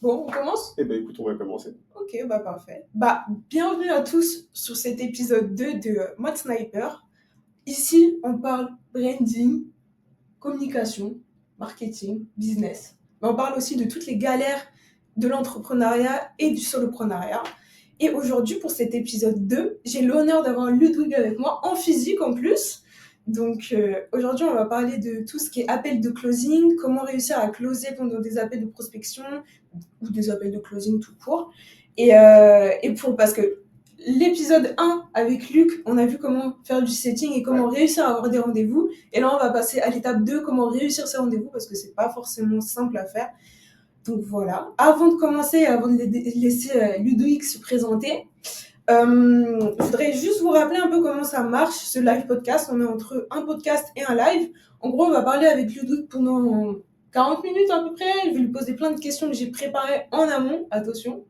Bon, on commence? Eh ben écoute, on va commencer. Ok, bah parfait. Bah, bienvenue à tous sur cet épisode 2 de Mode Sniper. Ici, on parle branding, communication, marketing, business. Mais on parle aussi de toutes les galères de l'entrepreneuriat et du soloprenariat. Et aujourd'hui, pour cet épisode 2, j'ai l'honneur d'avoir Ludwig avec moi, en physique en plus. Donc aujourd'hui, on va parler de tout ce qui est appel de closing, comment réussir à closer pendant des appels de prospection ou des appels de closing tout court. Parce que l'épisode 1 avec Luc, on a vu comment faire du setting et comment réussir à avoir des rendez-vous. Et là, on va passer à l'étape 2, comment réussir ces rendez-vous parce que c'est pas forcément simple à faire. Donc voilà. Avant de commencer, avant de laisser Ludovic se présenter, je voudrais juste vous rappeler un peu comment ça marche, ce live podcast. On est entre un podcast et un live. En gros, on va parler avec Ludovic pendant 40 minutes à peu près. Je vais lui poser plein de questions que j'ai préparées en amont, attention.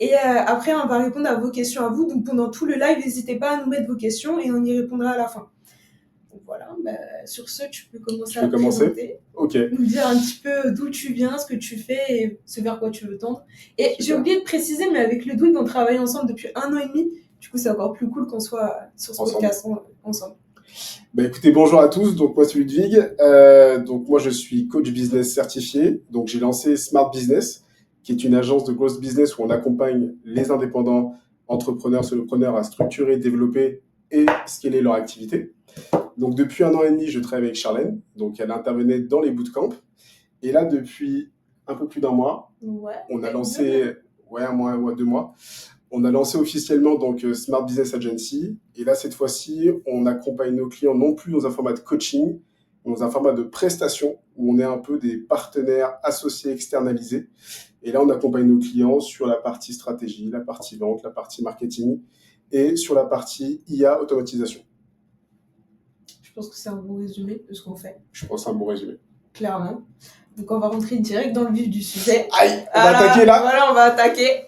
Et après, on va répondre à vos questions à vous. Donc pendant tout le live, n'hésitez pas à nous mettre vos questions et on y répondra à la fin. Donc voilà, sur ce, tu peux commencer Tu à peux te commencer? présenter, Ok, nous dire un petit peu d'où tu viens, ce que tu fais et ce vers quoi tu veux tendre. Et j'ai super. oublié de préciser, mais avec Ludwig, on travaille ensemble depuis 1 an et demi. Du coup, c'est encore plus cool qu'on soit sur ce Ensemble. podcast ensemble. Bah écoutez, bonjour à tous. Donc moi c'est Ludwig. Donc moi je suis coach business certifié. Donc j'ai lancé Smart Business, qui est une agence de growth business où on accompagne les indépendants, entrepreneurs, solopreneurs à structurer, développer et scaler leur activité. Donc depuis 1 an et demi, je travaille avec Charlène. Donc elle intervenait dans les bootcamps. Et là depuis un peu plus d'1 mois, Ouais, on a bien même. lancé, ouais, 1 mois, 2 mois. On a lancé officiellement donc Smart Business Agency. Et là, cette fois-ci, on accompagne nos clients non plus dans un format de coaching, mais dans un format de prestation où on est un peu des partenaires associés externalisés. Et là, on accompagne nos clients sur la partie stratégie, la partie vente, la partie marketing et sur la partie IA automatisation. Je pense que c'est un bon résumé de ce qu'on fait, Je pense que c'est un bon résumé. clairement. Donc on va rentrer direct dans le vif du sujet. Aïe, on va attaquer là. Voilà, on va attaquer.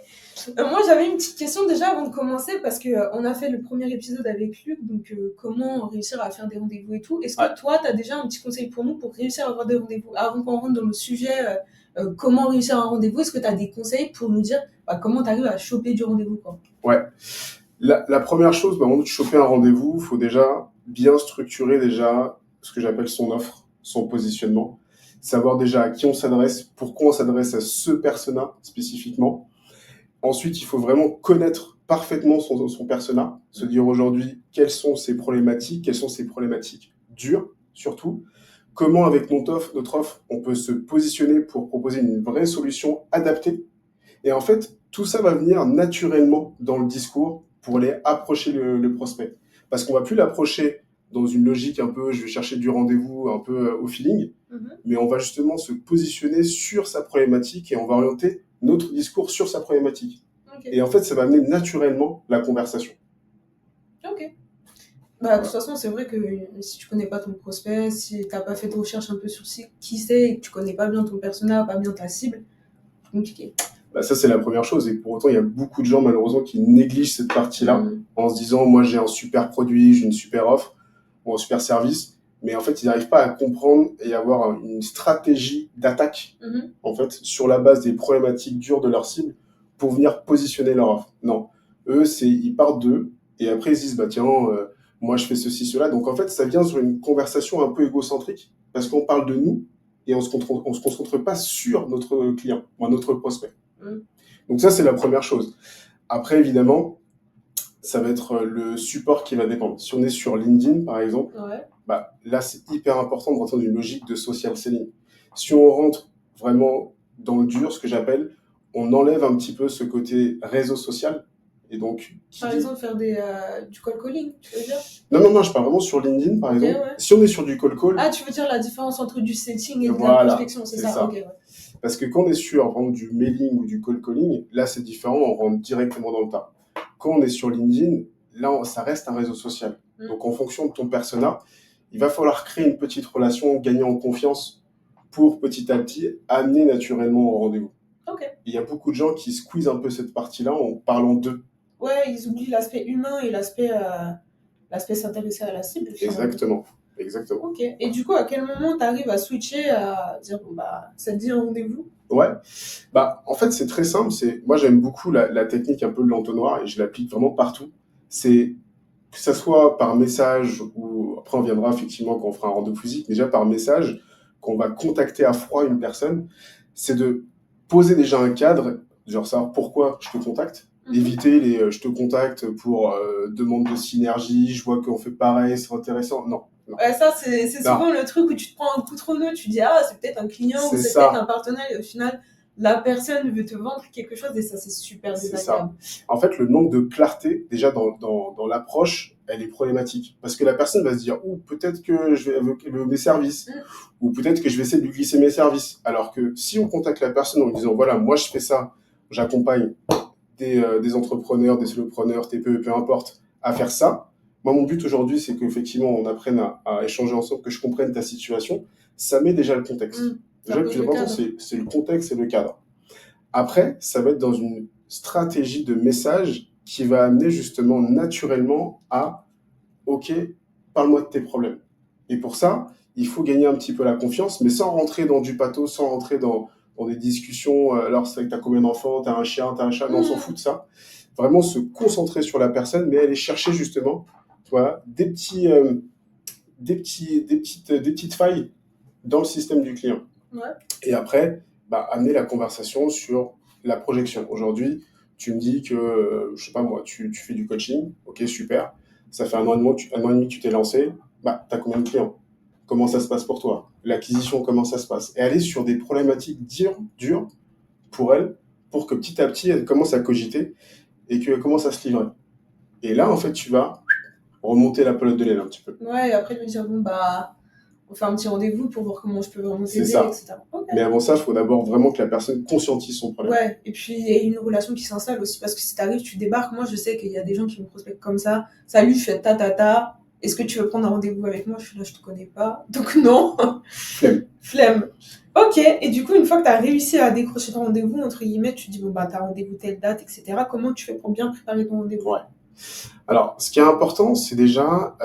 Moi, j'avais une petite question déjà avant de commencer parce que on a fait le premier épisode avec Luc, donc comment réussir à faire des rendez-vous et tout. Est-ce que toi, tu as déjà un petit conseil pour nous pour réussir à avoir des rendez-vous? Avant qu'on rentre dans le sujet, comment réussir un rendez-vous, est-ce que tu as des conseils pour nous dire comment tu arrives à choper du rendez-vous quoi? Ouais. La première chose, avant de choper un rendez-vous, il faut déjà bien structurer déjà ce que j'appelle son offre, son positionnement. Savoir déjà à qui on s'adresse, pourquoi on s'adresse à ce persona spécifiquement. Ensuite, il faut vraiment connaître parfaitement son persona, se dire aujourd'hui quelles sont ses problématiques, quelles sont ses problématiques dures surtout, comment avec notre offre, on peut se positionner pour proposer une vraie solution adaptée. Et en fait, tout ça va venir naturellement dans le discours pour aller approcher le prospect. Parce qu'on va plus l'approcher dans une logique un peu, je vais chercher du rendez-vous un peu au feeling, mais on va justement se positionner sur sa problématique et on va orienter notre discours sur sa problématique. Ok. Et en fait, ça va amener naturellement la conversation. Ok. Bah, de toute façon, c'est vrai que si tu connais pas ton prospect, si t'as pas fait de recherche un peu sur qui c'est et que tu connais pas bien ton persona, pas bien ta cible, c'est compliqué. Bah, ça, c'est la première chose. Et pour autant, il y a beaucoup de gens, malheureusement, qui négligent cette partie-là en se disant, moi, j'ai un super produit, j'ai une super offre ou un super service. Mais en fait, ils n'arrivent pas à comprendre et avoir une stratégie d'attaque, en fait, sur la base des problématiques dures de leur cible pour venir positionner leur offre. Non. Eux, ils partent d'eux et après, ils se disent, bah, tiens, moi, je fais ceci, cela. Donc, en fait, ça vient sur une conversation un peu égocentrique parce qu'on parle de nous et on se concentre pas sur notre client ou notre prospect. Donc ça, c'est la première chose. Après, évidemment, ça va être le support qui va dépendre. Si on est sur LinkedIn, par exemple, bah, là, c'est hyper important de rentrer dans une logique de social selling. Si on rentre vraiment dans le dur, ce que j'appelle, on enlève un petit peu ce côté réseau social. Et donc, par exemple, faire du call calling, tu veux dire? Non, je parle vraiment sur LinkedIn, par exemple. Ouais. Si on est sur du call call... Ah, tu veux dire la différence entre du setting et de voilà, la prospection, c'est ça. Okay, ouais. Parce que quand on est sur par exemple, du mailing ou du call calling, là, c'est différent, on rentre directement dans le tas. Quand on est sur LinkedIn, là, ça reste un réseau social. Donc, en fonction de ton persona, il va falloir créer une petite relation, gagner en confiance pour petit à petit amener naturellement au rendez-vous. Okay. Il y a beaucoup de gens qui squeezent un peu cette partie-là en parlant d'eux. Ouais, ils oublient l'aspect humain et l'aspect s'intéresser à la cible. Exactement. Ok. Et du coup, à quel moment tu arrives à switcher, à dire, bon, bah, ça te dit un rendez-vous? Ouais, bah, en fait, c'est très simple. Moi, j'aime beaucoup la technique un peu de l'entonnoir et je l'applique vraiment partout. C'est que ça soit par message ou après on viendra effectivement quand on fera un rendez-vous physique, mais déjà par message, qu'on va contacter à froid une personne, c'est de poser déjà un cadre, genre savoir pourquoi je te contacte, éviter les je te contacte pour demande de synergie, je vois qu'on fait pareil, c'est intéressant. Non, non, Ouais, ça, c'est non, souvent le truc où tu te prends un coup trop nœud, tu dis, ah, c'est peut-être un client ou c'est c'est peut-être ça. un partenaire, et au final, la personne veut te vendre quelque chose et ça, c'est super C'est ça. désagréable. En fait, le manque de clarté, déjà dans l'approche, elle est problématique. Parce que la personne va se dire, ou peut-être que je vais évoquer mes services, ou peut-être que je vais essayer de lui glisser mes services. Alors que si on contacte la personne en lui disant, voilà, moi je fais ça, j'accompagne des entrepreneurs, des solopreneurs, TPE, peu importe, à faire ça. Moi, mon but aujourd'hui, c'est qu'effectivement, on apprenne à échanger ensemble, que je comprenne ta situation. Ça met déjà le contexte. Ça Déjà, le pose plus le important, cadre. c'est le contexte et le cadre. Après, ça va être dans une stratégie de message qui va amener justement naturellement à OK, parle-moi de tes problèmes. Et pour ça, il faut gagner un petit peu la confiance, mais sans rentrer dans du pathos, sans rentrer dans des discussions. Alors, c'est vrai que t'as combien d'enfants, t'as un chien, t'as un chat, non, on s'en fout de ça. Vraiment se concentrer sur la personne, mais aller chercher justement, tu vois, des petites failles dans le système du client. Ouais. Et après, bah, amener la conversation sur la projection. Aujourd'hui, tu me dis que, je sais pas moi, tu fais du coaching, ok, super. Ça fait un an et demi que tu t'es lancé. Bah, tu as combien de clients? Comment ça se passe pour toi? L'acquisition, comment ça se passe? Et aller sur des problématiques dures pour elle, pour que petit à petit, elle commence à cogiter et qu'elle commence à se livrer. Et là, en fait, tu vas remonter la pelote de laine un petit peu. Ouais, et après, lui dire, bon, bah, on fait un petit rendez-vous pour voir comment je peux vraiment C'est t'aider, ça. etc. Ok. Mais avant ça, il faut d'abord vraiment que la personne conscientise son problème. Ouais, et puis il y a une relation qui s'installe aussi, parce que si t'arrives, tu débarques, moi je sais qu'il y a des gens qui me prospectent comme ça. Salut, je fais ta, est-ce que tu veux prendre un rendez-vous avec moi? Je suis là, je te connais pas. Donc non, Flemme. flemme. Ok, et du coup, une fois que t'as réussi à décrocher ton rendez-vous, entre guillemets, tu te dis, bon bah t'as rendez-vous telle date, etc. Comment tu fais pour bien préparer ton rendez-vous? Ouais. Alors, ce qui est important, c'est déjà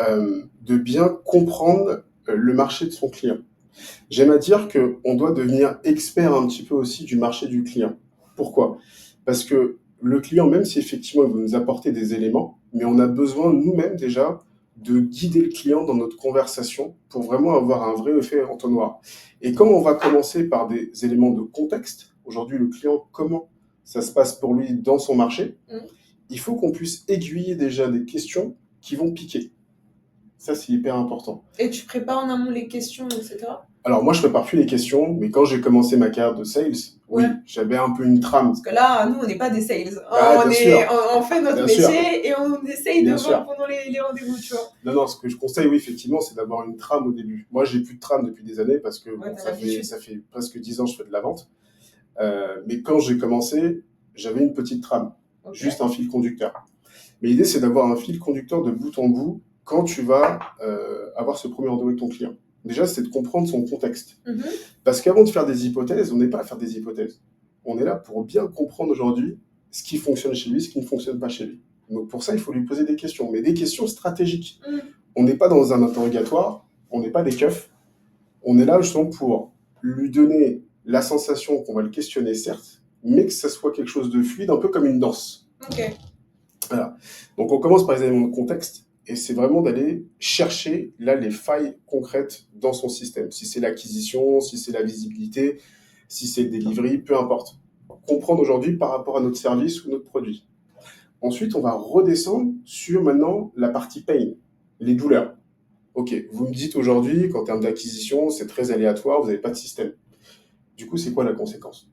de bien comprendre le marché de son client. J'aime à dire qu'on doit devenir expert un petit peu aussi du marché du client. Pourquoi? Parce que le client, même si effectivement il veut nous apporter des éléments, mais on a besoin nous-mêmes déjà de guider le client dans notre conversation pour vraiment avoir un vrai effet entonnoir. Et comme on va commencer par des éléments de contexte, aujourd'hui le client, comment ça se passe pour lui dans son marché, il faut qu'on puisse aiguiller déjà des questions qui vont piquer. Ça, c'est hyper important. Et tu prépares en amont les questions, etc. Alors moi, je prépare plus les questions, mais quand j'ai commencé ma carrière de sales, oui, Ouais. j'avais un peu une trame. Parce que là, nous, on n'est pas des sales. Ah, bien sûr, On fait notre bien sûr, métier et on essaye de bien vendre sûr. pendant les rendez-vous, tu vois. Non, non, ce que je conseille, oui, effectivement, c'est d'avoir une trame au début. Moi, j'ai plus de trame depuis des années parce que Ouais, bon, t'as l'habitude. ça fait presque 10 ans que je fais de la vente. Mais quand j'ai commencé, j'avais une petite trame, juste un fil conducteur. Mais l'idée, c'est d'avoir un fil conducteur de bout en bout quand tu vas avoir ce premier rendez-vous avec ton client. Déjà, c'est de comprendre son contexte. Parce qu'avant de faire des hypothèses, on n'est pas à faire des hypothèses. On est là pour bien comprendre aujourd'hui ce qui fonctionne chez lui, ce qui ne fonctionne pas chez lui. Donc pour ça, il faut lui poser des questions, mais des questions stratégiques. On n'est pas dans un interrogatoire, on n'est pas des keufs. On est là justement pour lui donner la sensation qu'on va le questionner, certes, mais que ça soit quelque chose de fluide, un peu comme une danse. Ok. Voilà. Donc on commence par les éléments de contexte, et c'est vraiment d'aller chercher là les failles concrètes dans son système. Si c'est l'acquisition, si c'est la visibilité, si c'est le delivery, peu importe. Comprendre aujourd'hui par rapport à notre service ou notre produit. Ensuite, on va redescendre sur maintenant la partie pain, les douleurs. Ok, vous me dites aujourd'hui qu'en termes d'acquisition, c'est très aléatoire, vous n'avez pas de système. Du coup, c'est quoi la conséquence?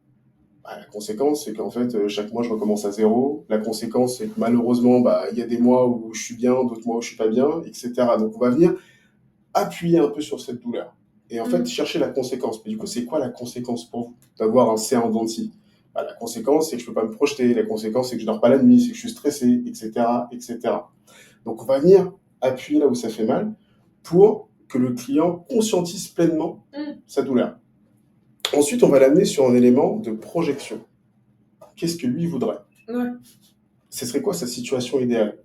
Bah, la conséquence, c'est qu'en fait, chaque mois, je recommence à zéro. La conséquence, c'est que malheureusement, bah, il y a des mois où je suis bien, d'autres mois où je suis pas bien, etc. Donc, on va venir appuyer un peu sur cette douleur. Et en fait, chercher la conséquence. Mais du coup, c'est quoi la conséquence pour vous d'avoir un C en dents de scie? Bah, la conséquence, c'est que je peux pas me projeter. La conséquence, c'est que je dors pas la nuit, c'est que je suis stressé, etc., etc. Donc, on va venir appuyer là où ça fait mal pour que le client conscientise pleinement sa douleur. Ensuite, on va l'amener sur un élément de projection. Qu'est-ce que lui voudrait? Ce serait quoi sa situation idéale?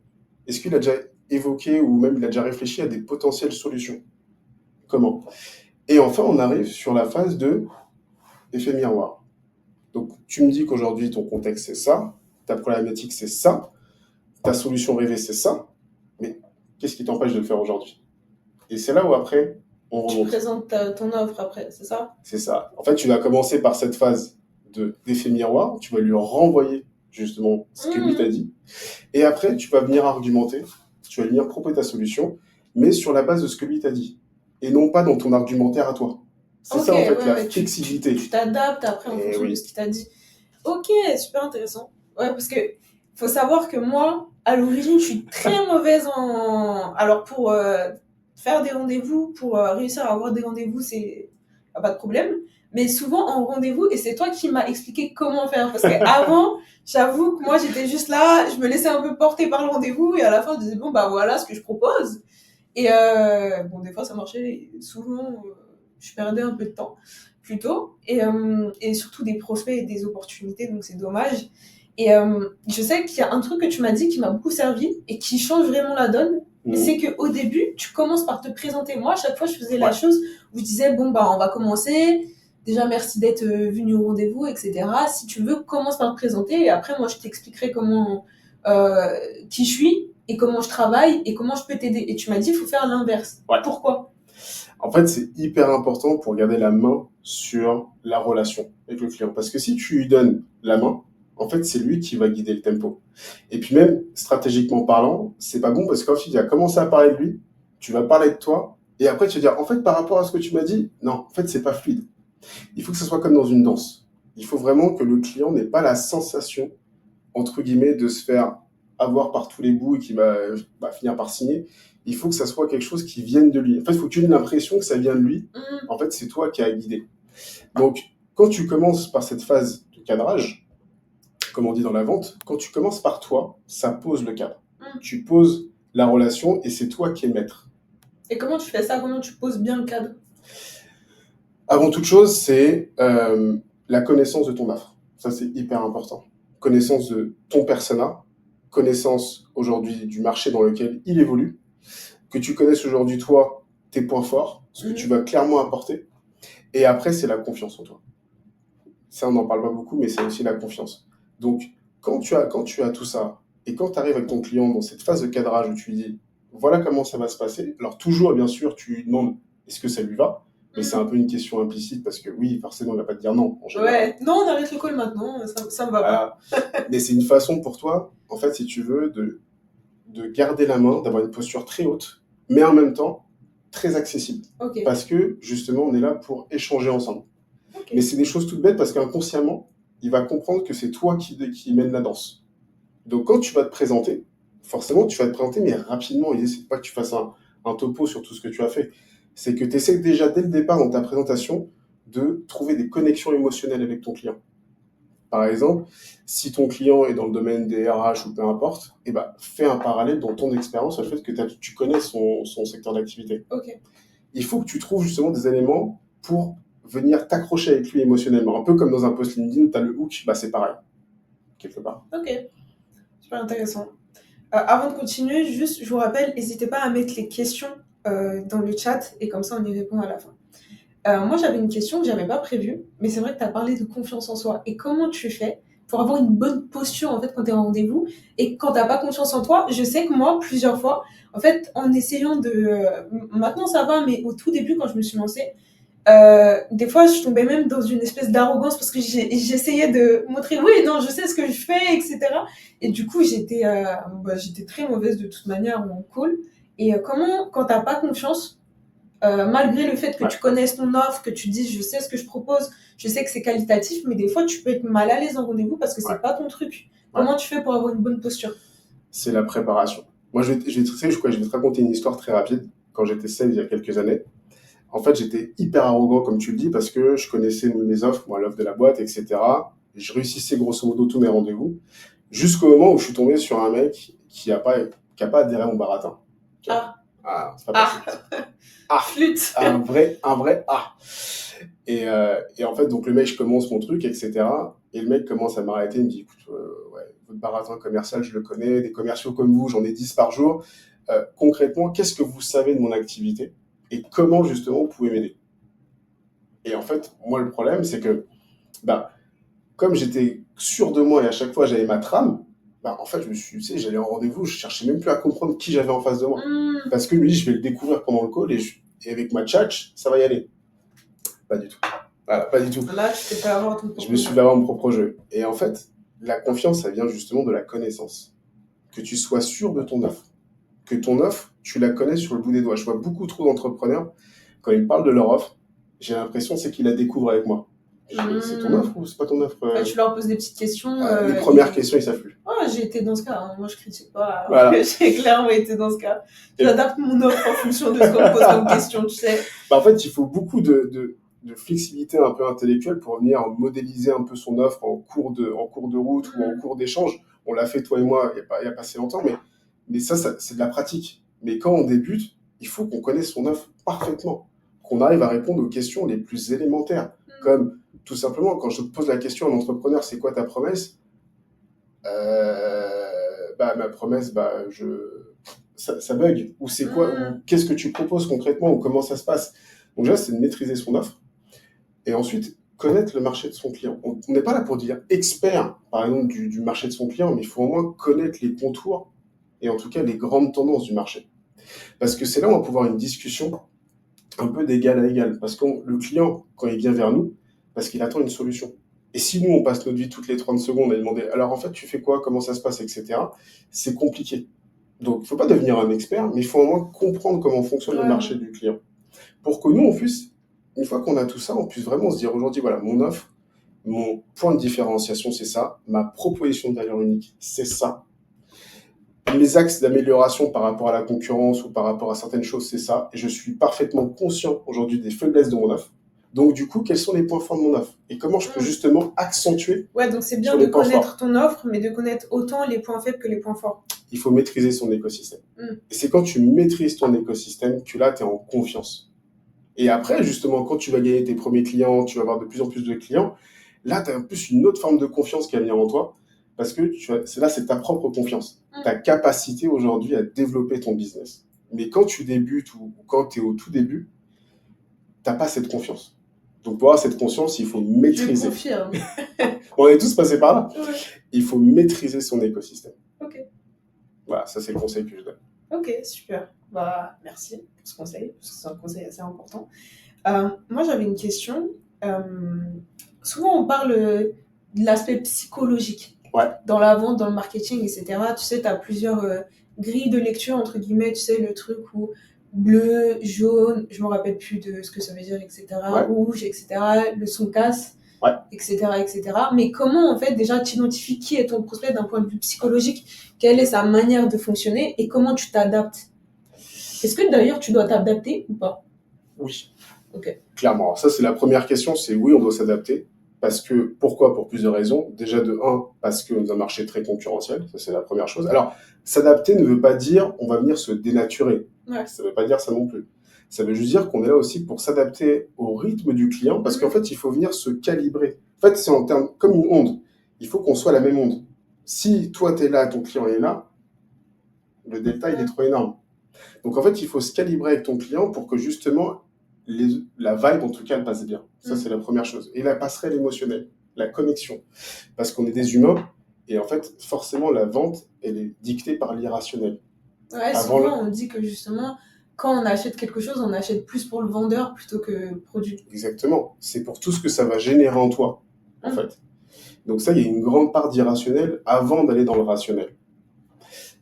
Est-ce qu'il a déjà évoqué ou même il a déjà réfléchi à des potentielles solutions? Comment? Et enfin, on arrive sur la phase de effet miroir. Donc, tu me dis qu'aujourd'hui, ton contexte, c'est ça, ta problématique, c'est ça, ta solution rêvée, c'est ça, mais qu'est-ce qui t'empêche de le faire aujourd'hui? Et c'est là où après, on Tu remonte. présentes ton offre après, c'est ça? C'est ça. En fait, tu vas commencer par cette phase d'effet miroir, tu vas lui renvoyer justement ce que lui t'a dit, et après, tu vas venir argumenter, tu vas venir proposer ta solution, mais sur la base de ce que lui t'a dit, et non pas dans ton argumentaire à toi. C'est Ok, ça, en fait, la ouais, flexibilité. tu t'adaptes après en Et fonction de oui. ce qu'il t'a dit. Ok, super intéressant. Ouais, parce que faut savoir que moi, à l'origine, je suis très mauvaise en. Alors, pour faire des rendez-vous, pour réussir à avoir des rendez-vous, c'est pas de problème. Mais souvent en rendez-vous, et c'est toi qui m'as expliqué comment faire. Parce qu'avant, j'avoue que moi, j'étais juste là, je me laissais un peu porter par le rendez-vous, et à la fin, je disais, bon, bah voilà ce que je propose. Et bon, des fois, ça marchait, et souvent, je perdais un peu de temps plutôt, et surtout des prospects et des opportunités, donc c'est dommage. Et je sais qu'il y a un truc que tu m'as dit qui m'a beaucoup servi et qui change vraiment la donne, c'est qu'au début, tu commences par te présenter. Moi, à chaque fois, je faisais la chose où je disais, bon, bah, on va commencer. Déjà, merci d'être venu au rendez-vous, etc. Si tu veux, commence par te présenter et après, moi, je t'expliquerai comment, qui je suis et comment je travaille et comment je peux t'aider. Et tu m'as dit, il faut faire l'inverse. Ouais. Pourquoi? En fait, c'est hyper important pour garder la main sur la relation avec le client. Parce que si tu lui donnes la main, en fait, c'est lui qui va guider le tempo. Et puis même, stratégiquement parlant, c'est pas bon parce qu'ensuite, il va commencer à parler de lui, tu vas parler de toi, et après, tu vas dire, en fait, par rapport à ce que tu m'as dit, non, en fait, c'est pas fluide. Il faut que ce soit comme dans une danse. Il faut vraiment que le client n'ait pas la sensation, entre guillemets, de se faire avoir par tous les bouts et qui va finir par signer. Il faut que ça soit quelque chose qui vienne de lui. En fait, il faut que tu aies l'impression que ça vient de lui. En fait, c'est toi qui as guidé. Donc, quand tu commences par cette phase de cadrage, comme on dit dans la vente, quand tu commences par toi, ça pose le cadre. Tu poses la relation et c'est toi qui es maître. Et comment tu fais ça? Comment tu poses bien le cadre? Avant toute chose, c'est la connaissance de ton offre. Ça, c'est hyper important. Connaissance de ton persona, connaissance aujourd'hui du marché dans lequel il évolue, que tu connaisses aujourd'hui, toi, tes points forts, ce que tu vas clairement apporter. Et après, c'est la confiance en toi. Ça, on n'en parle pas beaucoup, mais c'est aussi la confiance. Donc, quand tu as tout ça, et quand tu arrives avec ton client dans cette phase de cadrage où tu lui dis, voilà comment ça va se passer, alors toujours, bien sûr, tu lui demandes, est-ce que ça lui va? Mais c'est un peu une question implicite parce que oui, forcément, il va pas te dire non. En général. Ouais, non, on arrête le call maintenant, ça me va pas. Mais c'est une façon pour toi, en fait, si tu veux, de garder la main, d'avoir une posture très haute, mais en même temps très accessible. Ok. Parce que justement, on est là pour échanger ensemble. Ok. Mais c'est des choses toutes bêtes parce qu'inconsciemment, il va comprendre que c'est toi qui mène la danse. Donc quand tu vas te présenter, forcément, tu vas te présenter, mais rapidement. L'idée, c'est pas que tu fasses un topo sur tout ce que tu as fait. C'est que tu essaies déjà, dès le départ, dans ta présentation, de trouver des connexions émotionnelles avec ton client. Par exemple, si ton client est dans le domaine des RH ou peu importe, eh ben, fais un parallèle dans ton expérience sur le fait que tu connais son secteur d'activité. Ok. Il faut que tu trouves justement des éléments pour venir t'accrocher avec lui émotionnellement. Un peu comme dans un post LinkedIn, tu as le hook, bah, c'est pareil, quelque part. Ok. Super intéressant. Avant de continuer, juste, je vous rappelle, n'hésitez pas à mettre les questions dans le chat et comme ça, on y répond à la fin. Moi, j'avais une question que j'avais pas prévue, mais c'est vrai que tu as parlé de confiance en soi. Et comment tu fais pour avoir une bonne posture en fait quand tu es en rendez-vous et quand tu n'as pas confiance en toi? Je sais que moi, plusieurs fois, en fait, en essayant de... maintenant, ça va, mais au tout début, quand je me suis lancée, des fois, je tombais même dans une espèce d'arrogance parce que j'essayais de montrer, oui, non, je sais ce que je fais, etc. Et du coup, j'étais très mauvaise de toute manière en call. Et comment, quand t'as pas confiance, malgré le fait que tu connaisses ton offre, que tu dises, je sais ce que je propose, je sais que c'est qualitatif, mais des fois, tu peux être mal à l'aise en rendez-vous parce que c'est pas ton truc. Comment tu fais pour avoir une bonne posture? C'est la préparation. Moi, je vais te raconter une histoire très rapide. Quand j'étais sales il y a quelques années, en fait, j'étais hyper arrogant, comme tu le dis, parce que je connaissais mes offres, moi, l'offre de la boîte, etc. Et je réussissais grosso modo tous mes rendez-vous, jusqu'au moment où je suis tombé sur un mec qui a pas adhéré à mon baratin. C'est pas possible. Flûte. Un vrai A. Et en fait, donc le mec, je commence mon truc, etc. Et le mec commence à m'arrêter, il me dit, écoute, ouais, votre baratin commercial, je le connais, des commerciaux comme vous, j'en ai 10 par jour. Concrètement, qu'est-ce que vous savez de mon activité et comment justement vous pouvez m'aider? Et en fait, moi, le problème, c'est que bah, comme j'étais sûr de moi et à chaque fois j'avais ma trame, bah, en fait, tu sais, j'allais en rendez-vous, je cherchais même plus à comprendre qui j'avais en face de moi. Parce que lui, je vais le découvrir pendant le call et avec ma tchatch, ça va y aller. Pas du tout. Voilà, pas du tout. Là, tu t'es fait avoir ton Je me suis fait avoir mon propre jeu. Et en fait, la confiance, ça vient justement de la connaissance. Que tu sois sûr de ton offre. Que ton offre, tu la connais sur le bout des doigts. Je vois beaucoup trop d'entrepreneurs, quand ils me parlent de leur offre, j'ai l'impression c'est qu'ils la découvrent avec moi. C'est ton offre ou c'est pas ton offre Tu leur poses des petites questions. Les premières questions, ils savent plus. J'ai été dans ce cas. Hein. Moi, je critique pas. Voilà. J'ai clairement été dans ce cas. J'adapte mon offre en fonction de ce qu'on me pose comme question, tu sais. Bah, en fait, il faut beaucoup de flexibilité un peu intellectuelle pour venir modéliser un peu son offre en cours de route ou en cours d'échange. On l'a fait, toi et moi, il n'y a pas si longtemps, mais ça, c'est de la pratique. Mais quand on débute, il faut qu'on connaisse son offre parfaitement, qu'on arrive à répondre aux questions les plus élémentaires, comme tout simplement, quand je te pose la question à un entrepreneur, c'est quoi ta promesse? Ma promesse, ça bug. Ou c'est quoi? Ou qu'est-ce que tu proposes concrètement? Ou comment ça se passe? Donc déjà, c'est de maîtriser son offre. Et ensuite, connaître le marché de son client. On n'est pas là pour dire expert, par exemple, du marché de son client, mais il faut au moins connaître les contours et en tout cas les grandes tendances du marché. Parce que c'est là où on va pouvoir avoir une discussion un peu d'égal à égal. Parce que le client, quand il vient vers nous, parce qu'il attend une solution. Et si nous, on passe notre vie toutes les 30 secondes à lui demander, alors en fait, tu fais quoi, comment ça se passe, etc., c'est compliqué. Donc, il ne faut pas devenir un expert, mais il faut au moins comprendre comment fonctionne le marché du client. Pour que nous, on puisse, une fois qu'on a tout ça, on puisse vraiment se dire aujourd'hui, voilà, mon offre, mon point de différenciation, c'est ça, ma proposition de valeur unique, c'est ça. Mes axes d'amélioration par rapport à la concurrence ou par rapport à certaines choses, c'est ça. Et je suis parfaitement conscient aujourd'hui des faiblesses de mon offre. Donc, du coup, quels sont les points forts de mon offre? Et comment je peux justement accentuer? Ouais, donc c'est bien de connaître ton offre, mais de connaître autant les points faibles que les points forts. Il faut maîtriser son écosystème. Et c'est quand tu maîtrises ton écosystème que là, tu es en confiance. Et après, justement, quand tu vas gagner tes premiers clients, tu vas avoir de plus en plus de clients, là, tu as en plus une autre forme de confiance qui va venir en toi. Parce que c'est ta propre confiance, ta capacité aujourd'hui à développer ton business. Mais quand tu débutes ou quand tu es au tout début, tu n'as pas cette confiance. Donc pour avoir cette confiance, il faut maîtriser. Je confirme. On est tous passés par là. Ouais. Il faut maîtriser son écosystème. Ok. Voilà, ça c'est le conseil que je donne. Ok, super. Merci pour ce conseil, parce que c'est un conseil assez important. Moi, j'avais une question. Souvent, on parle de l'aspect psychologique dans la vente, dans le marketing, etc. Tu sais, tu as plusieurs grilles de lecture, entre guillemets, tu sais, le truc où bleu, jaune, je me rappelle plus de ce que ça veut dire, etc. Rouge, etc. Le son casse, etc., etc. Mais comment, en fait, déjà, tu identifies qui est ton prospect d'un point de vue psychologique? Quelle est sa manière de fonctionner et comment tu t'adaptes? Est-ce que d'ailleurs tu dois t'adapter ou pas? Oui. Ok. Clairement. Alors ça, c'est la première question, c'est oui, on doit s'adapter. Parce que, pourquoi? Pour plusieurs raisons. Déjà, de un, parce que nous avons un marché très concurrentiel. Ça, c'est la première chose. Alors, s'adapter ne veut pas dire on va venir se dénaturer. Ça ne veut pas dire ça non plus. Ça veut juste dire qu'on est là aussi pour s'adapter au rythme du client parce qu'en fait, il faut venir se calibrer. En fait, c'est en termes comme une onde. Il faut qu'on soit la même onde. Si toi, tu es là, ton client est là, le delta, il est trop énorme. Donc, en fait, il faut se calibrer avec ton client pour que justement, la vibe, en tout cas, elle passe bien. Ça, c'est la première chose. Et la passerelle émotionnelle, la connexion. Parce qu'on est des humains et en fait, forcément, la vente, elle est dictée par l'irrationnel. Ouais, souvent, on dit que justement, quand on achète quelque chose, on achète plus pour le vendeur plutôt que le produit. Exactement. C'est pour tout ce que ça va générer en toi, en fait. Donc ça, il y a une grande part d'irrationnel avant d'aller dans le rationnel.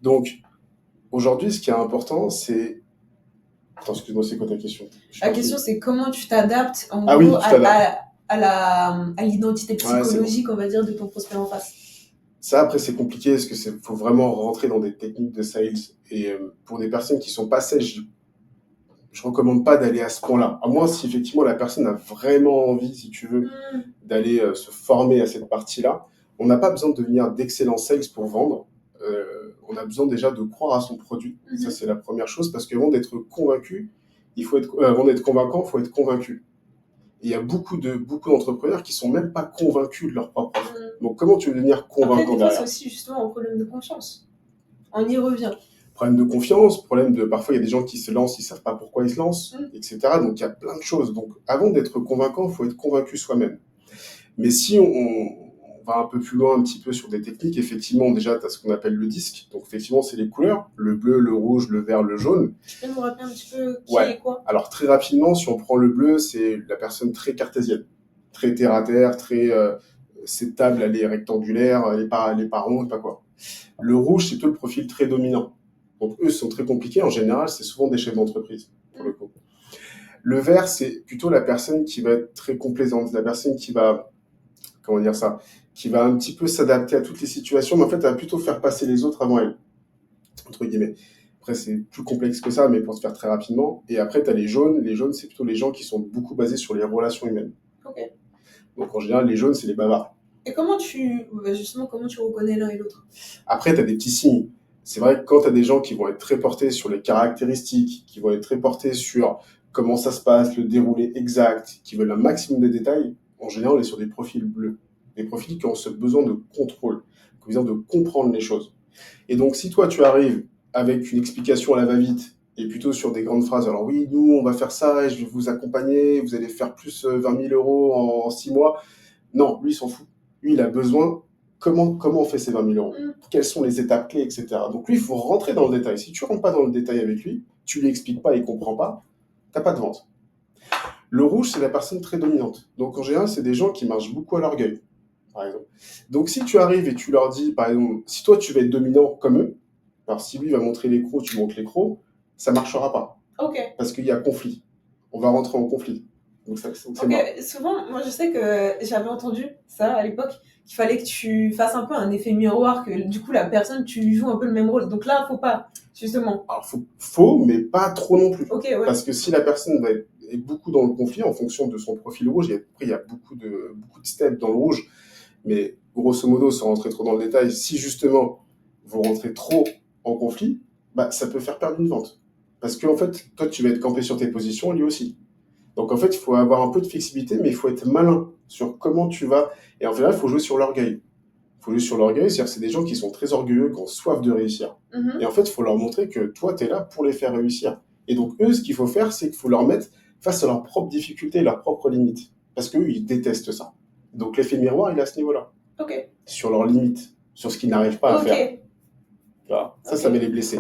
Donc, aujourd'hui, ce qui est important, c'est... Attends, excuse-moi, c'est quoi ta question? La question, c'est comment tu t'adaptes, en gros, à l'identité psychologique, on va dire, de ton prospect en face. Ça, après, c'est compliqué parce qu'il faut vraiment rentrer dans des techniques de sales. Et pour des personnes qui sont pas sèches, je recommande pas d'aller à ce point-là. À moins si effectivement la personne a vraiment envie, si tu veux, d'aller se former à cette partie-là. On n'a pas besoin de devenir d'excellents sales pour vendre. On a besoin déjà de croire à son produit. Ça, c'est la première chose parce qu'avant d'être convaincu, avant d'être convaincant, il faut être convaincu. Et il y a beaucoup d'entrepreneurs qui sont même pas convaincus de leur propre offre. Donc, comment tu veux devenir convaincant derrière? Après, c'est aussi justement un problème de confiance. On y revient. Problème de confiance, problème de... Parfois, il y a des gens qui se lancent, ils savent pas pourquoi ils se lancent, etc. Donc, il y a plein de choses. Donc, avant d'être convaincant, il faut être convaincu soi-même. Mais si on va un peu plus loin un petit peu sur des techniques, effectivement, déjà, tu as ce qu'on appelle le disque. Donc, effectivement, c'est les couleurs, le bleu, le rouge, le vert, le jaune. Tu peux nous rappeler un petit peu qui Ouais. est quoi? Alors, très rapidement, si on prend le bleu, c'est la personne très cartésienne, très terre-à-terre, très cette table, elle est rectangulaire, elle est pas ronde, pas quoi. Le rouge, c'est plutôt le profil très dominant. Donc, eux sont très compliqués. En général, c'est souvent des chefs d'entreprise, pour le coup. Le vert, c'est plutôt la personne qui va être très complaisante, la personne qui va, comment dire ça, qui va un petit peu s'adapter à toutes les situations, mais en fait, elle va plutôt faire passer les autres avant elle, entre guillemets. Après, c'est plus complexe que ça, mais pour se faire très rapidement. Et après, tu as les jaunes. Les jaunes, c'est plutôt les gens qui sont beaucoup basés sur les relations humaines. Ok. Donc, en général, les jaunes, c'est les bavards. Et justement, comment tu reconnais l'un et l'autre? Après, tu as des petits signes. C'est vrai que quand tu as des gens qui vont être très portés sur les caractéristiques, qui vont être très portés sur comment ça se passe, le déroulé exact, qui veulent un maximum de détails, en général, on est sur des profils bleus. Des profils qui ont ce besoin de contrôle, qui ont besoin de comprendre les choses. Et donc, si toi, tu arrives avec une explication à la va-vite et plutôt sur des grandes phrases, alors oui, nous, on va faire ça et je vais vous accompagner, vous allez faire plus 20 000 euros en 6 mois. Non, lui, il s'en fout. Lui, il a besoin, comment on fait ces 20 000 euros? Quelles sont les étapes clés, etc. Donc lui, il faut rentrer dans le détail. Si tu rentres pas dans le détail avec lui, tu lui expliques pas, il comprend pas, t'as pas de vente. Le rouge, c'est la personne très dominante. Donc en général, c'est des gens qui marchent beaucoup à l'orgueil, par exemple. Donc si tu arrives et tu leur dis, par exemple, si toi tu vas être dominant comme eux, alors si lui va montrer les crocs, tu montres les crocs, ça marchera pas. Ok. Parce qu'il y a conflit. On va rentrer en conflit. Donc c'est marrant. Souvent, moi je sais que j'avais entendu ça à l'époque, qu'il fallait que tu fasses un peu un effet miroir, que du coup la personne, tu joues un peu le même rôle. Donc là, faut pas, justement. Alors faut, mais pas trop non plus. Ok, ouais. Parce que si la personne est beaucoup dans le conflit en fonction de son profil rouge, après il y a beaucoup de steps dans le rouge, mais grosso modo, sans rentrer trop dans le détail, si justement vous rentrez trop en conflit, bah, ça peut faire perdre une vente. Parce qu'en fait, toi, tu vas être campé sur tes positions, lui aussi. Donc en fait, il faut avoir un peu de flexibilité, mais il faut être malin sur comment tu vas. Et en général, il faut jouer sur l'orgueil. Il faut jouer sur l'orgueil, c'est-à-dire que c'est des gens qui sont très orgueilleux, qui ont soif de réussir. Et en fait, il faut leur montrer que toi, tu es là pour les faire réussir. Et donc eux, ce qu'il faut faire, c'est qu'il faut leur mettre face à leurs propres difficultés, leurs propres limites. Parce qu'eux, ils détestent ça. Donc l'effet miroir, il est à ce niveau-là. Ok. Sur leurs limites, sur ce qu'ils n'arrivent pas à faire. Voilà. Ça va les blesser.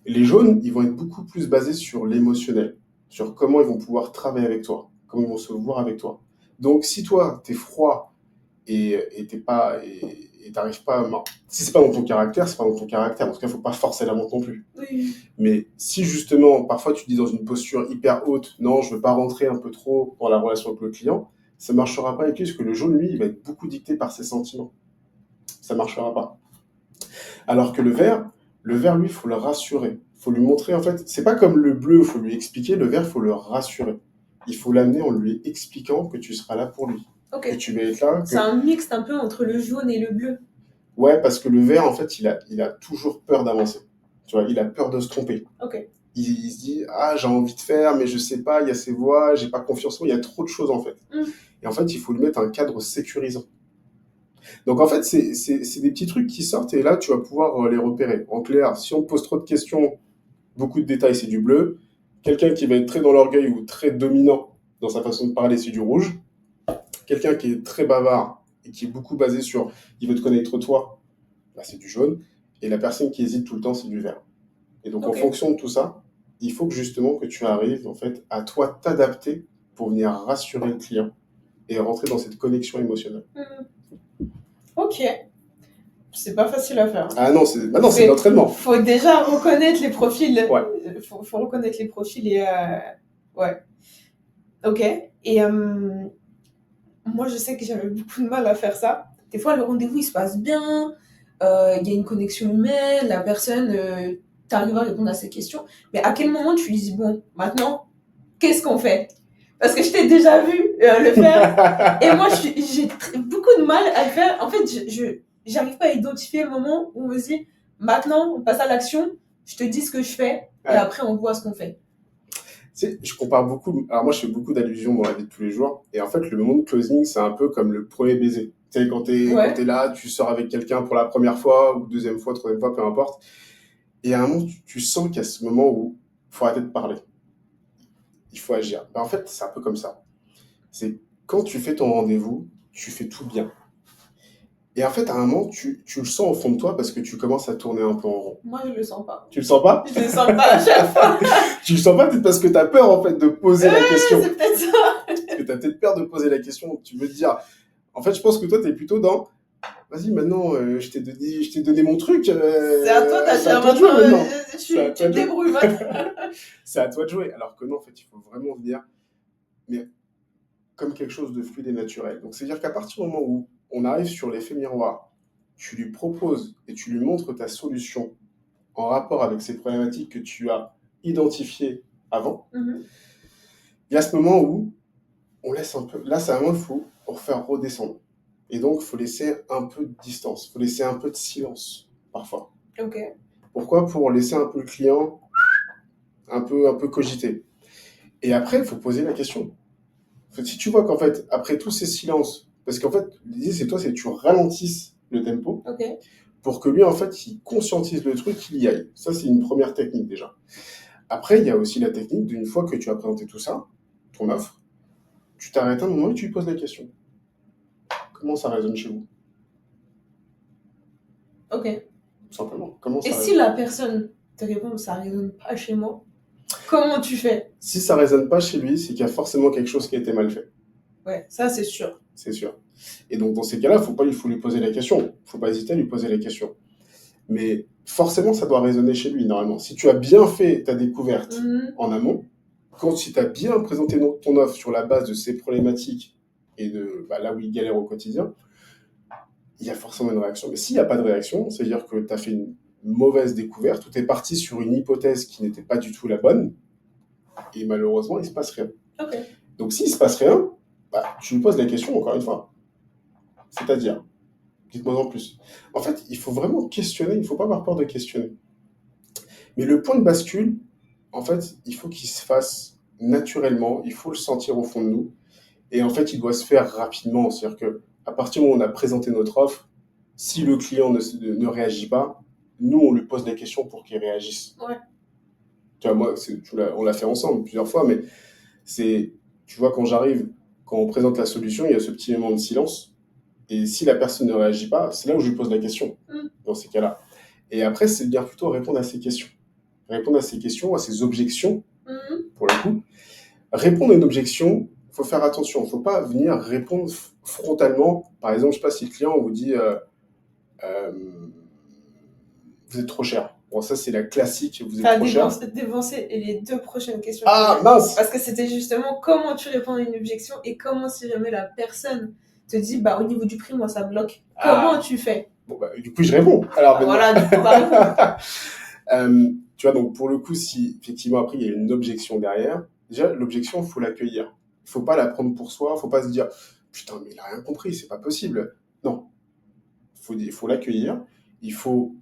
Les jaunes, ils vont être beaucoup plus basés sur l'émotionnel, sur comment ils vont pouvoir travailler avec toi, comment ils vont se voir avec toi. Donc, si toi, t'es froid et t'arrives pas à... Si c'est pas dans ton caractère, c'est pas dans ton caractère. En tout cas, faut pas forcer la montre non plus. Oui. Mais si justement, parfois, tu te dis dans une posture hyper haute, non, je veux pas rentrer un peu trop dans la relation avec le client, ça marchera pas avec lui, parce que le jaune, lui, il va être beaucoup dicté par ses sentiments. Ça marchera pas. Alors que le vert, lui, il faut le rassurer. Il faut lui montrer, en fait, c'est pas comme le bleu, il faut lui expliquer, le vert, il faut le rassurer. Il faut l'amener en lui expliquant que tu seras là pour lui. Ok. Que tu vas être là. C'est un mix un peu entre le jaune et le bleu. Ouais, parce que le vert, en fait, il a toujours peur d'avancer. Tu vois, il a peur de se tromper. Ok. Il se dit, ah, j'ai envie de faire, mais je sais pas, il y a ces voix, j'ai pas confiance en moi, il y a trop de choses, en fait. Et en fait, il faut lui mettre un cadre sécurisant. Donc en fait, c'est des petits trucs qui sortent et là, tu vas pouvoir les repérer. En clair, si on te pose trop de questions, beaucoup de détails, c'est du bleu. Quelqu'un qui va être très dans l'orgueil ou très dominant dans sa façon de parler, c'est du rouge. Quelqu'un qui est très bavard et qui est beaucoup basé sur il veut te connaître toi, bah, c'est du jaune. Et la personne qui hésite tout le temps, c'est du vert. Et donc en fonction de tout ça, il faut que justement que tu arrives en fait à toi t'adapter pour venir rassurer le client et rentrer dans cette connexion émotionnelle. Ok. C'est pas facile à faire. Ah non, c'est l'entraînement. Faut déjà reconnaître les profils. Ouais. Faut reconnaître les profils et ouais. Ok. Et moi, je sais que j'avais beaucoup de mal à faire ça. Des fois, le rendez-vous, il se passe bien. Il y a une connexion humaine. La personne, t'arrives à répondre à ses questions. Mais à quel moment tu lui dis, bon, maintenant, qu'est-ce qu'on fait? Parce que je t'ai déjà vu le faire. Et moi, j'ai beaucoup de mal à le faire. En fait, j'arrive pas à identifier le moment où on me dit, maintenant, on passe à l'action. Je te dis ce que je fais. Et après, on voit ce qu'on fait. Tu sais, je compare beaucoup. Alors moi, je fais beaucoup d'allusions dans la vie de tous les jours. Et en fait, le moment de closing, c'est un peu comme le premier baiser. Tu sais, quand t'es là, tu sors avec quelqu'un pour la première fois, ou deuxième fois, troisième fois, peu importe. Et à un moment, tu sens qu'il y a ce moment où il faut arrêter de parler. Il faut agir. Ben, en fait, c'est un peu comme ça. C'est quand tu fais ton rendez-vous, tu fais tout bien. Et en fait, à un moment, tu le sens au fond de toi parce que tu commences à tourner un peu en rond. Moi, je le sens pas. Tu le sens pas? Je le sens pas à chaque fois. Tu le sens pas peut-être parce que tu as peur en fait de poser la question. C'est peut-être ça. Parce que tu as peut-être peur de poser la question. Tu veux te dire. En fait, je pense que toi, tu es plutôt dans. Vas-y, maintenant, je t'ai donné mon truc. C'est à toi c'est à d'achat toi de jouer maintenant. maintenant. Tu te débrouilles maintenant. C'est à toi de jouer. Alors que non, en fait, il faut vraiment se dire, mais comme quelque chose de fluide et naturel. Donc, c'est-à-dire qu'à partir du moment où on arrive sur l'effet miroir, tu lui proposes et tu lui montres ta solution en rapport avec ces problématiques que tu as identifiées avant, il y a ce moment où on laisse un peu. Là, c'est un moment où il faut faire redescendre. Et donc, il faut laisser un peu de distance, il faut laisser un peu de silence, parfois. Ok. Pourquoi? Pour laisser un peu le client un peu cogiter. Et après, il faut poser la question. Si tu vois qu'en fait, après tous ces silences, parce qu'en fait, l'idée, c'est que tu ralentisses le tempo pour que lui, en fait, il conscientise le truc, qu'il y aille. Ça, c'est une première technique déjà. Après, il y a aussi la technique d'une fois que tu as présenté tout ça, ton offre, tu t'arrêtes un moment et tu lui poses la question. Comment ça résonne chez vous? Ok. Tout simplement. Comment ça Et résonne? si la personne te répond ça résonne pas chez moi, comment tu fais? Si ça résonne pas chez lui, c'est qu'il y a forcément quelque chose qui a été mal fait. Ouais, ça c'est sûr. C'est sûr. Et donc dans ces cas-là, il faut lui poser la question. Faut pas hésiter à lui poser la question. Mais forcément, ça doit résonner chez lui, normalement. Si tu as bien fait ta découverte en amont, si tu as bien présenté ton offre sur la base de ses problématiques et de là où il galère au quotidien, il y a forcément une réaction. Mais s'il n'y a pas de réaction, c'est-à-dire que tu as fait une mauvaise découverte ou tu es parti sur une hypothèse qui n'était pas du tout la bonne, et malheureusement, il ne se passe rien. Donc s'il ne se passe rien, tu lui poses la question encore une fois. C'est-à-dire, dites-moi en plus. En fait, il faut vraiment questionner, il ne faut pas avoir peur de questionner. Mais le point de bascule, en fait, il faut qu'il se fasse naturellement, il faut le sentir au fond de nous. Et en fait, il doit se faire rapidement. C'est-à-dire qu'à partir du moment où on a présenté notre offre, si le client ne réagit pas, nous, on lui pose la question pour qu'il réagisse. Ouais. Tu vois, moi, on l'a fait ensemble plusieurs fois, mais tu vois, quand on présente la solution, il y a ce petit moment de silence. Et si la personne ne réagit pas, c'est là où je lui pose la question, dans ces cas-là. Et après, c'est bien plutôt répondre à ces questions. Répondre à ces questions, à ces objections, pour le coup. Répondre à une objection, il faut faire attention. Il ne faut pas venir répondre frontalement. Par exemple, je ne sais pas si le client vous dit vous êtes trop cher. Bon, ça, c'est la classique, vous êtes trop cher. Tu as dévancé les deux prochaines questions. Ah, mince! Parce que c'était justement comment tu réponds à une objection et comment si jamais la personne te dit au niveau du prix, moi, ça bloque. Comment tu fais? Bon, du coup, je réponds. Alors, voilà, du coup, on va répondre. Tu vois, donc pour le coup, si effectivement après il y a une objection derrière, déjà l'objection, il faut l'accueillir. Il ne faut pas la prendre pour soi, il ne faut pas se dire putain, mais il n'a rien compris, c'est pas possible. Non. Il faut l'accueillir, il faut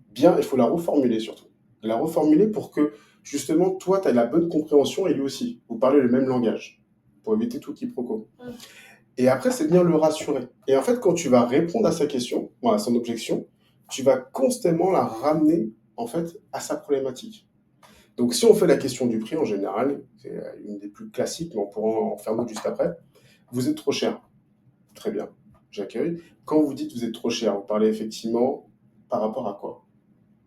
la reformuler surtout. La reformuler pour que justement toi, tu as la bonne compréhension et lui aussi. Vous parlez le même langage pour éviter tout quiproquo. Et après, c'est bien le rassurer. Et en fait, quand tu vas répondre à sa question, à son objection, tu vas constamment la ramener en fait à sa problématique. Donc, si on fait la question du prix en général, c'est une des plus classiques, mais on pourra en faire d'autres juste après. Vous êtes trop cher. Très bien, j'accueille. Quand vous dites vous êtes trop cher, vous parlez effectivement par rapport à quoi?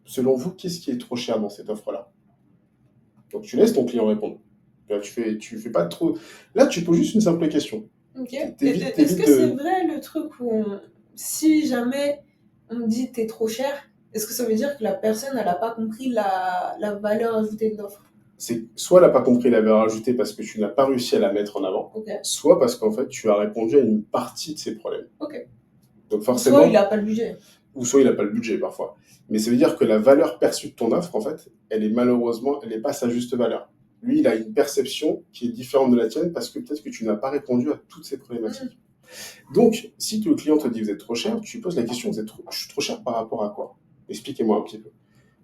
Selon vous, qu'est-ce qui est trop cher dans cette offre-là? Donc, tu laisses ton client répondre. Là, tu fais pas trop. Là, tu poses juste une simple question. Ok. Est-ce que c'est vrai le truc où si jamais on me dit t'es trop cher, est-ce que ça veut dire que la personne elle n'a pas compris la valeur ajoutée de l'offre? C'est soit elle n'a pas compris la valeur ajoutée parce que tu n'as pas réussi à la mettre en avant, soit parce qu'en fait tu as répondu à une partie de ses problèmes. Donc forcément, soit il n'a pas le budget. Ou soit il n'a pas le budget parfois. Mais ça veut dire que la valeur perçue de ton offre, en fait, elle n'est pas sa juste valeur. Lui, il a une perception qui est différente de la tienne parce que peut-être que tu n'as pas répondu à toutes ces problématiques. Donc, si le client te dit vous êtes trop cher, tu poses la question je suis trop cher par rapport à quoi? Expliquez-moi un petit peu.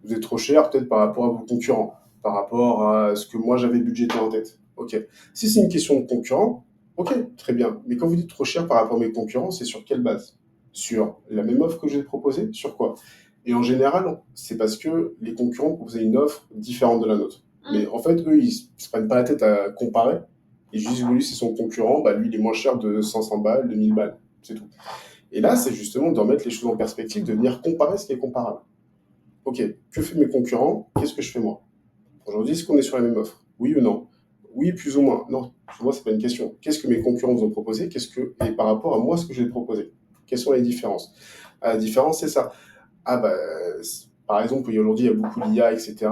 Vous êtes trop cher peut-être par rapport à vos concurrents, par rapport à ce que moi j'avais budgété en tête. Ok. Si c'est une question de concurrent, ok, très bien. Mais quand vous dites trop cher par rapport à mes concurrents, c'est sur quelle base? Sur la même offre que j'ai proposée? Sur quoi? Et en général, c'est parce que les concurrents proposaient une offre différente de la nôtre. Mais en fait, eux, ils se prennent pas la tête à comparer. Ils disent, lui, c'est son concurrent, lui, il est moins cher de 500 balles, de 1000 balles. C'est tout. Et là, c'est justement de remettre les choses en perspective, de venir comparer ce qui est comparable. Ok, que font mes concurrents? Qu'est-ce que je fais moi? Aujourd'hui, est-ce qu'on est sur la même offre? Oui ou non? Oui, plus ou moins. Non, pour moi, c'est pas une question. Qu'est-ce que mes concurrents vous ont proposé? Et par rapport à moi, ce que je vais proposer? Quelles sont les différences? La différence, c'est ça. Ah bah, par exemple, aujourd'hui, il y a beaucoup d'IA, etc.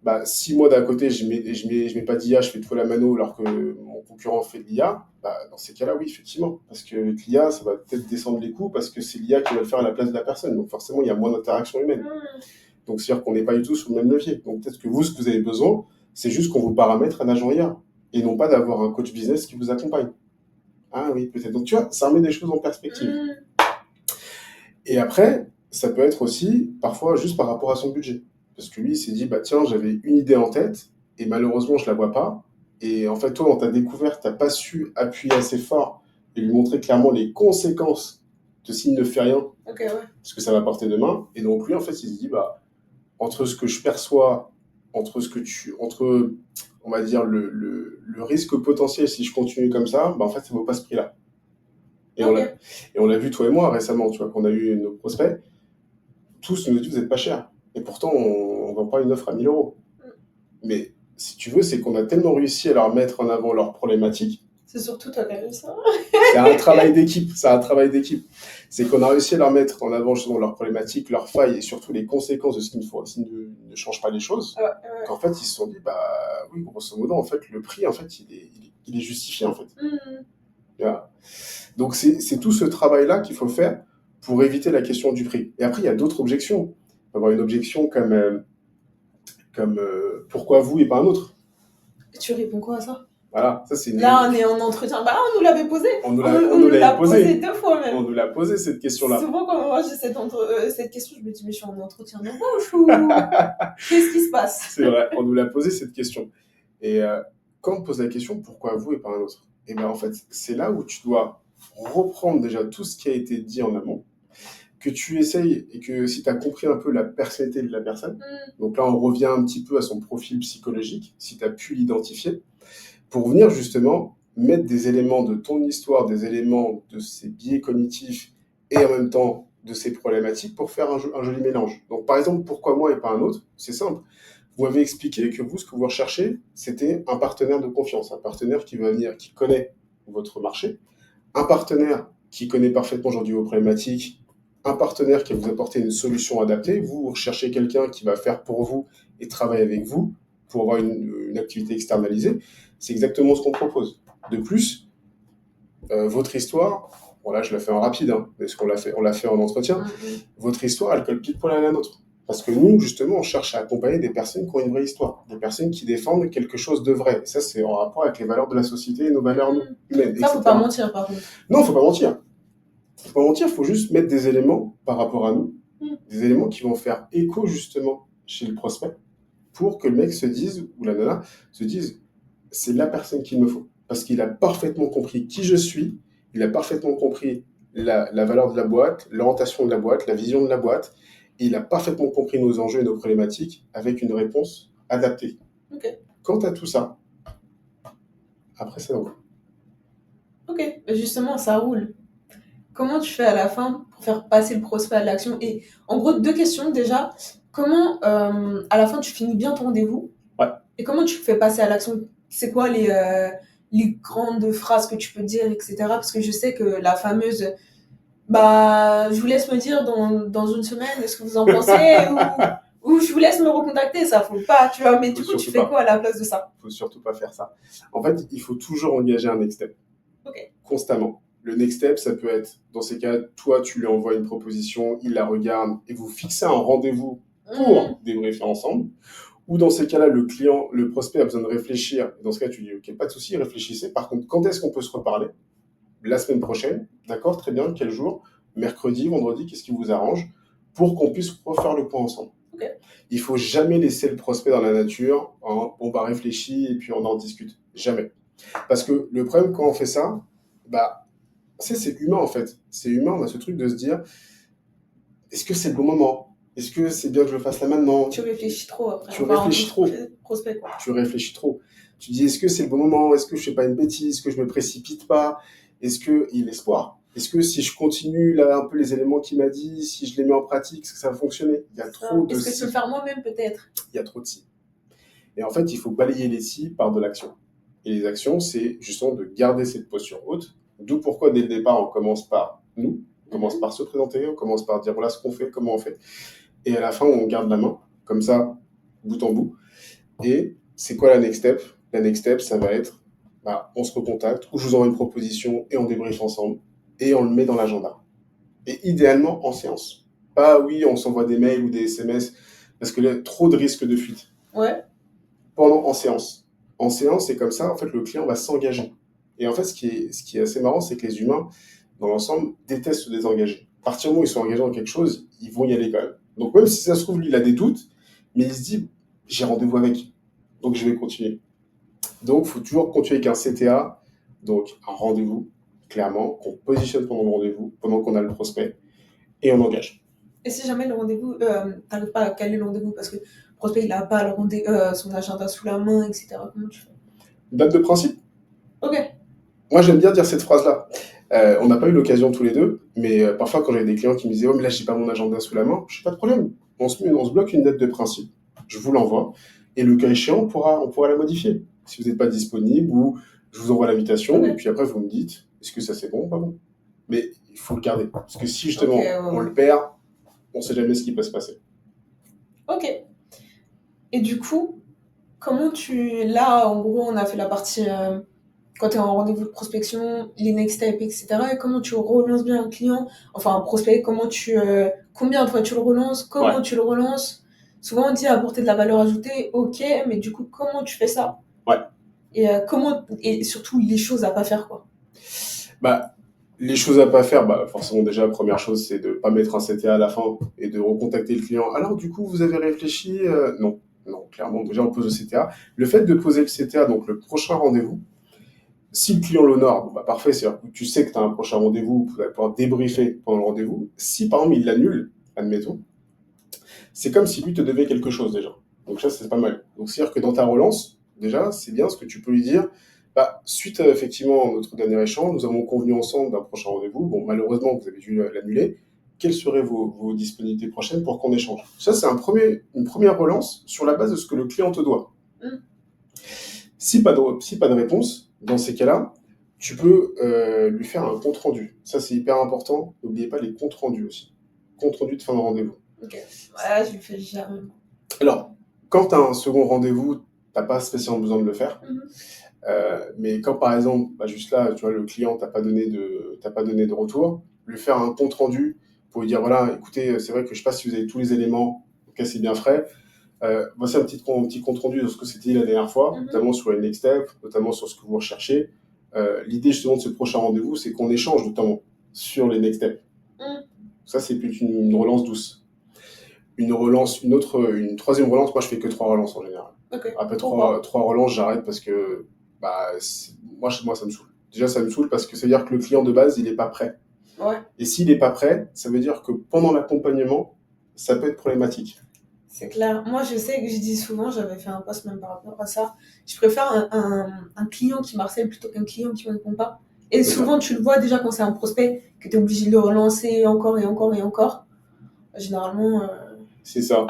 Bah, si moi, d'un côté, je mets pas d'IA, je fais de la mano, alors que mon concurrent fait de l'IA, bah, dans ces cas-là, oui, effectivement. Parce que avec l'IA, ça va peut-être descendre les coûts, parce que c'est l'IA qui va le faire à la place de la personne. Donc forcément, il y a moins d'interaction humaine. Donc c'est-à-dire qu'on n'est pas du tout sur le même levier. Donc peut-être que vous, ce que vous avez besoin, c'est juste qu'on vous paramètre un agent IA, et non pas d'avoir un coach business qui vous accompagne. Ah oui, peut-être. Donc tu vois, ça remet des choses en perspective. Et après, ça peut être aussi parfois juste par rapport à son budget. Parce que lui, il s'est dit, bah tiens, j'avais une idée en tête, et malheureusement, je la vois pas. Et en fait, toi, dans ta découverte, t'as pas su appuyer assez fort et lui montrer clairement les conséquences de s'il ne fait rien, ce que ça va porter demain. Et donc lui, en fait, il se dit, bah, entre ce que je perçois, entre, on va dire, le risque potentiel si je continue comme ça, bah, en fait, ça vaut pas ce prix-là. Et on l'a vu, toi et moi, récemment, tu vois, qu'on a eu nos prospects, tous nous disent, vous n'êtes pas cher. Et pourtant, on ne vend pas une offre à 1 000 euros. Mais si tu veux, c'est qu'on a tellement réussi à leur mettre en avant leurs problématiques. C'est surtout toi qui as réussi. C'est un travail d'équipe. C'est qu'on a réussi à leur mettre en avant justement leurs problématiques, leurs failles et surtout les conséquences de ce s'ils ne changent pas les choses. Qu'en fait, ils se sont dit, bah oui, grosso modo, en fait, le prix, en fait, il est justifié, en fait. Voilà. Donc, c'est tout ce travail-là qu'il faut faire pour éviter la question du prix. Et après, il y a d'autres objections. On peut avoir une objection comme pourquoi vous et pas un autre? Tu réponds quoi à ça? Voilà, ça c'est Là, on est en entretien. Bah, on nous l'avait posé. On nous l'a posé 2 fois même. On nous l'a posé cette question-là. Souvent, quand moi j'ai cette question, je me dis, mais je suis en entretien de rouge ou qu'est-ce qui se passe? C'est vrai, on nous l'a posé cette question. Et quand on pose la question, pourquoi vous et pas un autre? Et bien en fait, c'est là où tu dois reprendre déjà tout ce qui a été dit en amont, que tu essayes et que si tu as compris un peu la personnalité de la personne, donc là on revient un petit peu à son profil psychologique, si tu as pu l'identifier, pour venir justement mettre des éléments de ton histoire, des éléments de ses biais cognitifs et en même temps de ses problématiques pour faire un joli mélange. Donc par exemple, pourquoi moi et pas un autre? C'est simple. Vous m'avez expliqué que vous, ce que vous recherchez, c'était un partenaire de confiance, un partenaire qui va venir, qui connaît votre marché, un partenaire qui connaît parfaitement aujourd'hui vos problématiques, un partenaire qui va vous apporter une solution adaptée. Vous recherchez quelqu'un qui va faire pour vous et travailler avec vous pour avoir une activité externalisée. C'est exactement ce qu'on propose. De plus, votre histoire, bon là je la fais en rapide, parce qu'on on l'a fait en entretien, votre histoire, elle colle pile poil à la nôtre. Parce que nous, justement, on cherche à accompagner des personnes qui ont une vraie histoire, des personnes qui défendent quelque chose de vrai. Et ça, c'est en rapport avec les valeurs de la société et nos valeurs humaines. Ça, faut pas mentir, par contre. Non, faut pas mentir. Faut pas mentir, faut juste mettre des éléments par rapport à nous, des éléments qui vont faire écho, justement, chez le prospect, pour que le mec se dise, ou la nana, se dise, c'est la personne qu'il me faut. Parce qu'il a parfaitement compris qui je suis, il a parfaitement compris la valeur de la boîte, l'orientation de la boîte, la vision de la boîte, et il a parfaitement compris nos enjeux et nos problématiques avec une réponse adaptée. Quant à tout ça, après ça roule. Ok, justement, ça roule. Comment tu fais à la fin pour faire passer le prospect à l'action? Et en gros, 2 questions déjà. Comment, à la fin, tu finis bien ton rendez-vous? Et comment tu fais passer à l'action? C'est quoi les grandes phrases que tu peux dire, etc. Parce que je sais que la fameuse, bah, je vous laisse me dire dans une semaine ce que vous en pensez, ou je vous laisse me recontacter, ça faut pas, tu vois. Mais du coup, tu fais quoi à la place de ça? Faut surtout pas faire ça. En fait, il faut toujours engager un next step. Constamment. Le next step, ça peut être, dans ces cas, toi, tu lui envoies une proposition, il la regarde, et vous fixez un rendez-vous pour débriefer ensemble. Ou dans ces cas-là, le prospect a besoin de réfléchir. Dans ce cas, tu dis, ok, pas de souci, réfléchissez. Par contre, quand est-ce qu'on peut se reparler? La semaine prochaine, d'accord, très bien, quel jour? Mercredi, vendredi, qu'est-ce qui vous arrange? Pour qu'on puisse refaire le point ensemble. Il faut jamais laisser le prospect dans la nature, on va réfléchir et puis on en discute. Jamais. Parce que le problème, quand on fait ça, bah, c'est humain en fait. C'est humain, on a ce truc de se dire, est-ce que c'est le bon moment? Est-ce que c'est bien que je le fasse là maintenant? Tu réfléchis trop après. Tu réfléchis trop. Prospect, quoi. Tu réfléchis trop. Tu dis, est-ce que c'est le bon moment? Est-ce que je fais pas une bêtise? Est-ce que je me précipite pas? Est-ce que il y a l'espoir? Est-ce que si je continue là un peu les éléments qu'il m'a dit, si je les mets en pratique, est-ce que ça va fonctionner? Il y a trop de Est-ce que je peux le si. faire moi-même peut-être? Il y a trop de si. Et en fait, il faut balayer les si par de l'action. Et les actions, c'est justement de garder cette posture haute. D'où pourquoi, dès le départ, on commence par nous, on commence par se présenter, on commence par dire voilà ce qu'on fait, comment on fait. Et à la fin, on garde la main, comme ça, bout en bout. Et c'est quoi la next step? La next step, ça va être on se recontacte, ou je vous envoie une proposition et on débriefe ensemble, et on le met dans l'agenda. Et idéalement en séance. Pas oui, on s'envoie des mails ou des SMS, parce qu'il y a trop de risques de fuite. Ouais. En séance. En séance, c'est comme ça, en fait, le client va s'engager. Et en fait, ce qui est assez marrant, c'est que les humains, dans l'ensemble, détestent se désengager. À partir du moment où ils sont engagés dans quelque chose, ils vont y aller quand même. Donc même si ça se trouve, lui, il a des doutes, mais il se dit, j'ai rendez-vous avec, donc je vais continuer. Donc, il faut toujours continuer avec un CTA, donc un rendez-vous, clairement, qu'on positionne pendant le rendez-vous, pendant qu'on a le prospect, et on engage. Et si jamais le rendez-vous, t'arrives pas à caler le rendez-vous parce que le prospect il a pas son agenda sous la main, etc. Comment tu fais? Date de principe. Ok. Moi, j'aime bien dire cette phrase-là. On n'a pas eu l'occasion tous les deux, mais parfois, quand j'avais des clients qui me disaient « Oh, mais là, j'ai pas mon agenda sous la main », je dis « Pas de problème. On se bloque une date de principe. Je vous l'envoie. Et le cas échéant, on pourra la modifier. Si vous n'êtes pas disponible, ou je vous envoie l'invitation, Ok. et puis après, vous me dites est-ce que ça c'est bon ou pas bon. Mais il faut le garder. Parce que si justement on le perd, on ne sait jamais ce qui peut se passer. Ok. Et du coup, là, en gros, on a fait la partie quand tu es en rendez-vous de prospection, les next steps, etc. Et comment tu relances bien un client, enfin un prospect, combien de fois tu le relances, comment tu le relances. Souvent on dit apporter de la valeur ajoutée, ok, mais du coup, comment tu fais ça? Ouais. Et surtout les choses à pas faire, quoi. Les choses à pas faire, forcément déjà la première chose c'est de pas mettre un CTA à la fin et de recontacter le client. Alors du coup vous avez réfléchi Non, clairement déjà on pose le CTA. Le fait de poser le CTA, donc le prochain rendez-vous, si le client l'honore, parfait, c'est-à-dire que tu sais que tu as un prochain rendez-vous, vous allez pouvoir débriefer pendant le rendez-vous. Si par exemple il l'annule, admettons, c'est comme si lui te devait quelque chose déjà. Donc ça c'est pas mal. Donc c'est-à-dire que dans ta relance, déjà c'est bien ce que tu peux lui dire. Suite à effectivement notre dernier échange, nous avons convenu ensemble d'un prochain rendez-vous. Bon, malheureusement, vous avez dû l'annuler. Quelles seraient vos disponibilités prochaines pour qu'on échange? Ça, c'est une première relance sur la base de ce que le client te doit. Si pas de réponse, dans ces cas-là, tu peux lui faire un compte-rendu. Ça, c'est hyper important. N'oubliez pas les comptes-rendus aussi. Compte-rendu de fin de rendez-vous. Ok. Ouais, je le fais jamais. Alors, quand tu as un second rendez-vous, tu n'as pas spécialement besoin de le faire. Mais quand par exemple, juste là, tu vois, le client t'a pas donné de retour, lui faire un compte rendu pour lui dire voilà, écoutez, c'est vrai que je sais pas si vous avez tous les éléments, ok, c'est bien frais. Voici un petit compte rendu de ce que c'était la dernière fois, notamment sur les next steps, notamment sur ce que vous recherchez. L'idée justement de ce prochain rendez-vous, c'est qu'on échange notamment sur les next steps. Ça, c'est plus une relance douce. Une troisième relance, moi je fais que 3 relances en général. Okay. Après 3 relances, j'arrête parce que moi ça me saoule. Déjà ça me saoule parce que ça veut dire que le client de base il n'est pas prêt. Ouais. Et s'il n'est pas prêt, ça veut dire que pendant l'accompagnement, ça peut être problématique. C'est clair. Moi je sais que je dis souvent, j'avais fait un post même par rapport à ça, je préfère un client qui m'harcèle plutôt qu'un client qui ne me répond pas. Et souvent tu le vois déjà quand c'est un prospect que tu es obligé de le relancer encore et encore et encore. Généralement... C'est ça.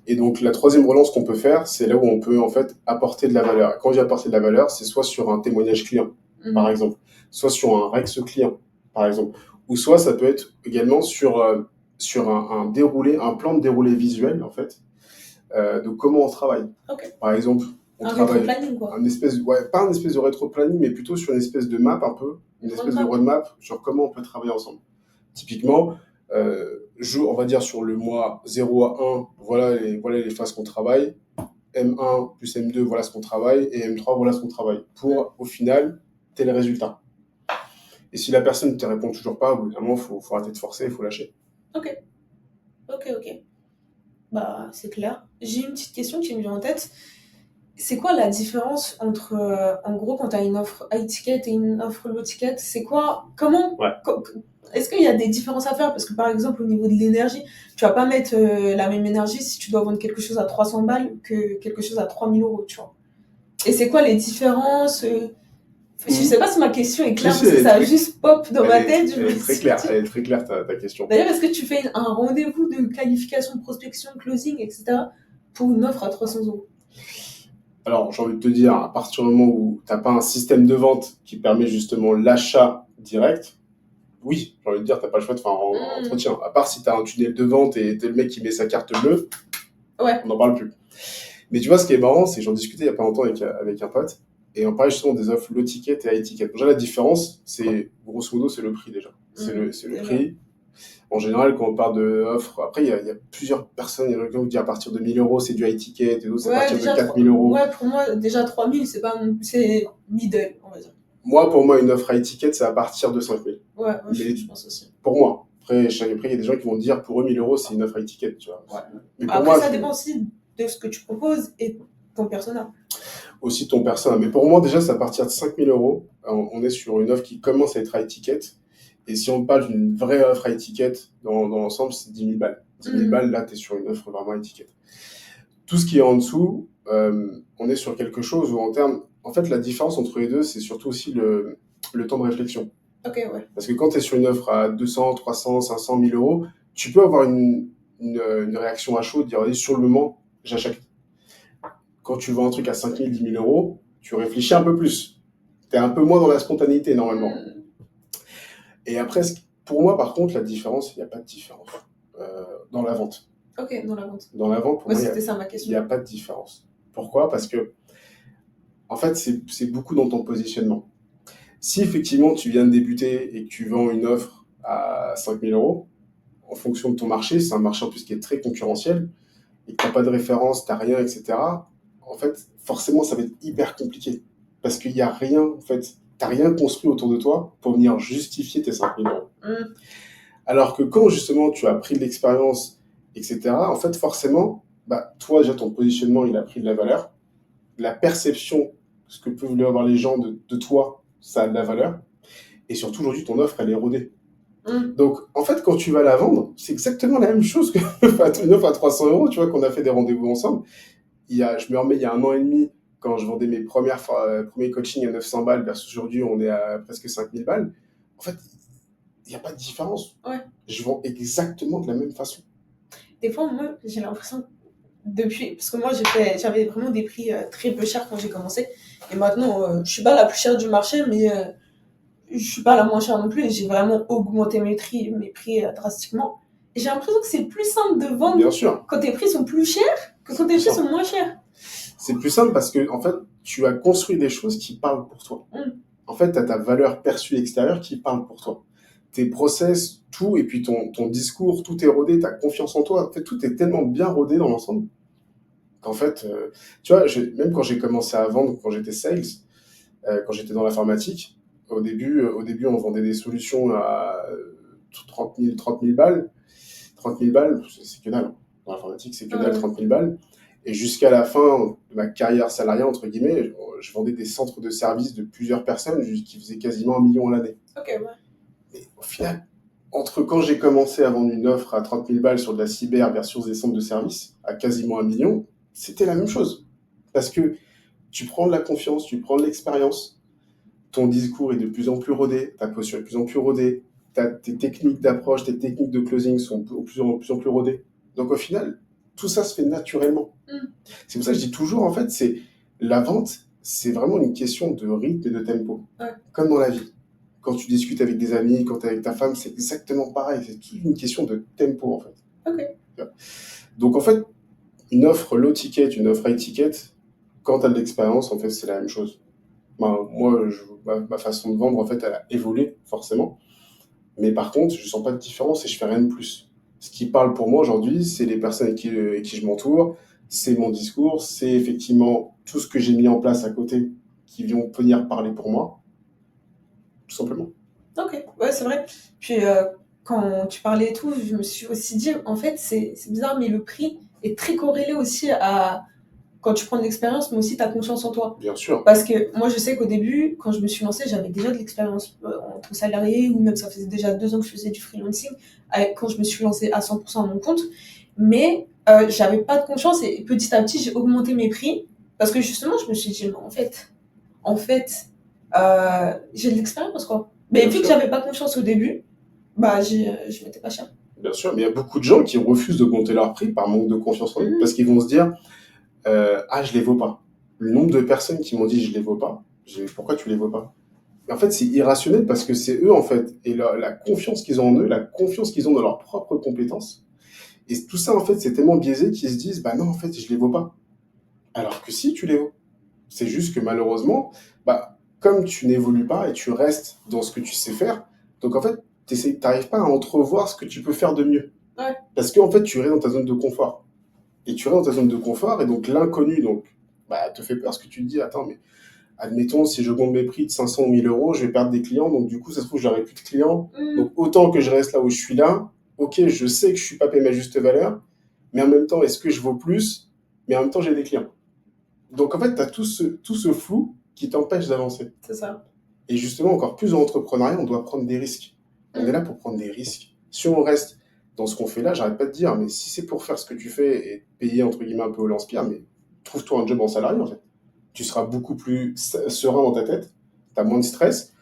Et donc la troisième relance qu'on peut faire, c'est là où on peut en fait apporter de la valeur. Et quand je dis apporter de la valeur, c'est soit sur un témoignage client, par exemple, soit sur un Rex client, par exemple, ou soit ça peut être également sur un plan de déroulé visuel en fait, de comment on travaille. Okay. Par exemple, on travaille rétro-planning, quoi. Pas un espèce de rétro-planning, mais plutôt sur une espèce de map un peu, une espèce de roadmap sur comment on peut travailler ensemble. Typiquement, on va dire sur le mois 0 à 1, voilà les phases qu'on travaille. M1 plus M2, voilà ce qu'on travaille. Et M3, voilà ce qu'on travaille. Pour, au final, tel résultat. Et si la personne ne te répond toujours pas, évidemment, il faut arrêter de forcer, il faut lâcher. Ok. C'est clair. J'ai une petite question qui me vient en tête. C'est quoi la différence entre, en gros, quand tu as une offre high ticket et une offre low ticket? C'est quoi? Est-ce qu'il y a des différences à faire? Parce que par exemple, au niveau de l'énergie, tu vas pas mettre la même énergie si tu dois vendre quelque chose à 300 balles que quelque chose à 3000 euros, tu vois. Et c'est quoi les différences? Je sais pas si ma question est claire, Si, parce que elle est ça a très- juste pop dans ma tête. Elle est très claire, elle est très claire ta question. D'ailleurs, est-ce que tu fais un rendez-vous de qualification, de prospection, closing, etc. pour une offre à 300 €? Alors, j'ai envie de te dire, à partir du moment où tu n'as pas un système de vente qui permet justement l'achat direct, oui, j'ai envie de dire, tu n'as pas le choix de faire un entretien. À part si tu as un tunnel de vente et tu es le mec qui met sa carte bleue, Ouais. on n'en parle plus. Mais tu vois, ce qui est marrant, c'est que j'en discutais il n'y a pas longtemps avec un pote, et on parlait justement des offres low ticket et high ticket. Déjà, la différence, c'est, grosso modo, c'est le prix déjà. C'est le prix. En général, quand on parle d'offres, après, il y a plusieurs personnes, il y a quelqu'un qui dit à partir de 1 000 €, c'est du high ticket, et d'autres, c'est à partir de 4 000 €. Ouais, pour moi, déjà 3 000, c'est middle, on va dire. Pour moi, une offre high ticket, c'est à partir de 5 000. Ouais, je pense aussi. Pour moi. Après, il y a des gens qui vont dire, pour eux, 1 000 € c'est une offre high ticket, tu vois. Ouais. Mais pour Après, moi, ça dépend aussi de ce que tu proposes et ton persona. Aussi ton persona. Mais pour moi, déjà, c'est à partir de 5 000 €. On est sur une offre qui commence à être high ticket. Et si on parle d'une vraie offre high ticket, dans l'ensemble, c'est 10 000 balles. 10 000 balles, là, tu es sur une offre vraiment high ticket. Tout ce qui est en dessous, on est sur quelque chose où en fait, la différence entre les deux, c'est surtout aussi le temps de réflexion. Ok, ouais. Parce que quand tu es sur une offre à 200, 300, 500, 1000 €, tu peux avoir une réaction à chaud, dire, allez, sur le moment, j'achète. Quand tu vends un truc à 5 000, 10 000 €, tu réfléchis un peu plus. Tu es un peu moins dans la spontanéité, normalement. Et après, pour moi, par contre, la différence, il n'y a pas de différence dans la vente. Ok, dans la vente. Dans la vente, pour moi, c'était ça ma question. Il n'y a pas de différence. Pourquoi? Parce que, en fait, c'est beaucoup dans ton positionnement. Si effectivement, tu viens de débuter et que tu vends une offre à 5 000 €, en fonction de ton marché, c'est un marché en plus qui est très concurrentiel, et que tu n'as pas de référence, tu n'as rien, etc., en fait, forcément, ça va être hyper compliqué. Parce qu'il n'y a rien, en fait, tu n'as rien construit autour de toi pour venir justifier tes 5 000 €. Alors que quand, justement, tu as pris de l'expérience, etc., en fait, forcément, toi, déjà, ton positionnement, il a pris de la valeur. La perception, ce que peuvent avoir les gens de toi, ça a de la valeur. Et surtout, aujourd'hui, ton offre, elle est rodée. Donc, en fait, quand tu vas la vendre, c'est exactement la même chose qu'une offre à 300 €, tu vois, qu'on a fait des rendez-vous ensemble. Je me remets, il y a 1 an et demi, quand je vendais mes premiers coachings à 900 balles, versus aujourd'hui, on est à presque 5 000 balles. En fait, il n'y a pas de différence. Ouais. Je vends exactement de la même façon. Des fois, moi, j'ai l'impression, parce que moi, j'avais vraiment des prix très peu chers quand j'ai commencé. Et maintenant, je suis pas la plus chère du marché, mais je suis pas la moins chère non plus. Et j'ai vraiment augmenté mes prix drastiquement. Et j'ai l'impression que c'est plus simple de vendre Bien sûr. Quand tes prix sont plus chers que quand tes prix sont moins chers. C'est plus simple parce que, en fait, tu as construit des choses qui parlent pour toi. En fait, tu as ta valeur perçue extérieure qui parle pour toi. Tes process, tout, et puis ton discours, tout est rodé, ta confiance en toi. En fait, tout est tellement bien rodé dans l'ensemble qu'en fait, tu vois, même quand j'ai commencé à vendre, quand j'étais sales, quand j'étais dans l'informatique, au début, on vendait des solutions à 30 000 balles. 30 000 balles, c'est que dalle. Dans l'informatique, c'est que dalle, 30 000 balles. Et jusqu'à la fin de ma carrière salariée, entre guillemets, je vendais des centres de services de plusieurs personnes qui faisaient quasiment 1 million à l'année. Ok, ouais. Mais au final, entre quand j'ai commencé à vendre une offre à 30 000 balles sur de la cyber versus des centres de services à quasiment 1 million, c'était la même chose. Parce que tu prends de la confiance, tu prends de l'expérience, ton discours est de plus en plus rodé, ta posture est de plus en plus rodée, tes techniques d'approche, tes techniques de closing sont de plus en plus rodées. Donc au final, tout ça se fait naturellement. C'est pour ça que je dis toujours, en fait, la vente, c'est vraiment une question de rythme et de tempo. Ouais. Comme dans la vie. Quand tu discutes avec des amis, quand tu es avec ta femme, c'est exactement pareil. C'est toute une question de tempo, en fait. Ok. Donc, en fait, une offre low ticket, une offre high ticket, quand tu as de l'expérience, en fait, c'est la même chose. Moi, ma façon de vendre, en fait, elle a évolué, forcément. Mais par contre, je sens pas de différence et je fais rien de plus. Ce qui parle pour moi aujourd'hui, c'est les personnes avec qui je m'entoure, c'est mon discours, c'est effectivement tout ce que j'ai mis en place à côté qui vont venir parler pour moi. Tout simplement. Ok, ouais, c'est vrai. Puis quand tu parlais et tout, je me suis aussi dit, en fait, c'est bizarre, mais le prix est très corrélé aussi à quand tu prends de l'expérience, mais aussi ta confiance en toi. Bien sûr. Parce que moi, je sais qu'au début, quand je me suis lancée, j'avais déjà de l'expérience en tant que salarié, ou même ça faisait déjà 2 ans que je faisais du freelancing, quand je me suis lancée à 100% à mon compte. Mais j'avais pas de confiance et petit à petit, j'ai augmenté mes prix. Parce que justement, je me suis dit, mais en fait, J'ai de l'expérience, quoi. Mais Bien vu que sûr. j'avais pas confiance au début, je mettais pas cher. Bien sûr, mais il y a beaucoup de gens qui refusent d'augmenter leur prix par manque de confiance en eux, parce qu'ils vont se dire ah, je les vaux pas. Le nombre de personnes qui m'ont dit je les vaux pas, j'ai dit pourquoi tu les vaux pas? Et en fait, c'est irrationnel parce que c'est eux, en fait, et la confiance qu'ils ont en eux, la confiance qu'ils ont dans leurs propres compétences. Et tout ça, en fait, c'est tellement biaisé qu'ils se disent bah non, en fait, je les vaux pas. Alors que si, tu les vaux. C'est juste que malheureusement, bah, comme tu n'évolues pas et tu restes dans ce que tu sais faire, donc en fait, tu n'arrives pas à entrevoir ce que tu peux faire de mieux. Ouais. Parce qu'en fait, tu restes dans ta zone de confort. Et tu restes dans ta zone de confort, et donc l'inconnu bah, te fait peur, parce que tu te dis, attends, mais admettons, si j'augmente mes prix de 500 ou 1000 euros, je vais perdre des clients, donc du coup, ça se trouve, j'aurai plus de clients. Donc autant que je reste là où je suis là, ok, je sais que je suis pas payé ma juste valeur, mais en même temps, est-ce que je vaux plus? Mais en même temps, j'ai des clients. Donc en fait, tu as tout ce flou qui t'empêche d'avancer. C'est ça. Et justement, encore plus en entrepreneuriat, on doit prendre des risques. On est là pour prendre des risques. Si on reste dans ce qu'on fait là, j'arrête pas de dire, mais si c'est pour faire ce que tu fais et payer entre guillemets un peu au lance-pierre, mais trouve-toi un job en salarié en fait. Tu seras beaucoup plus serein dans ta tête, tu as moins de stress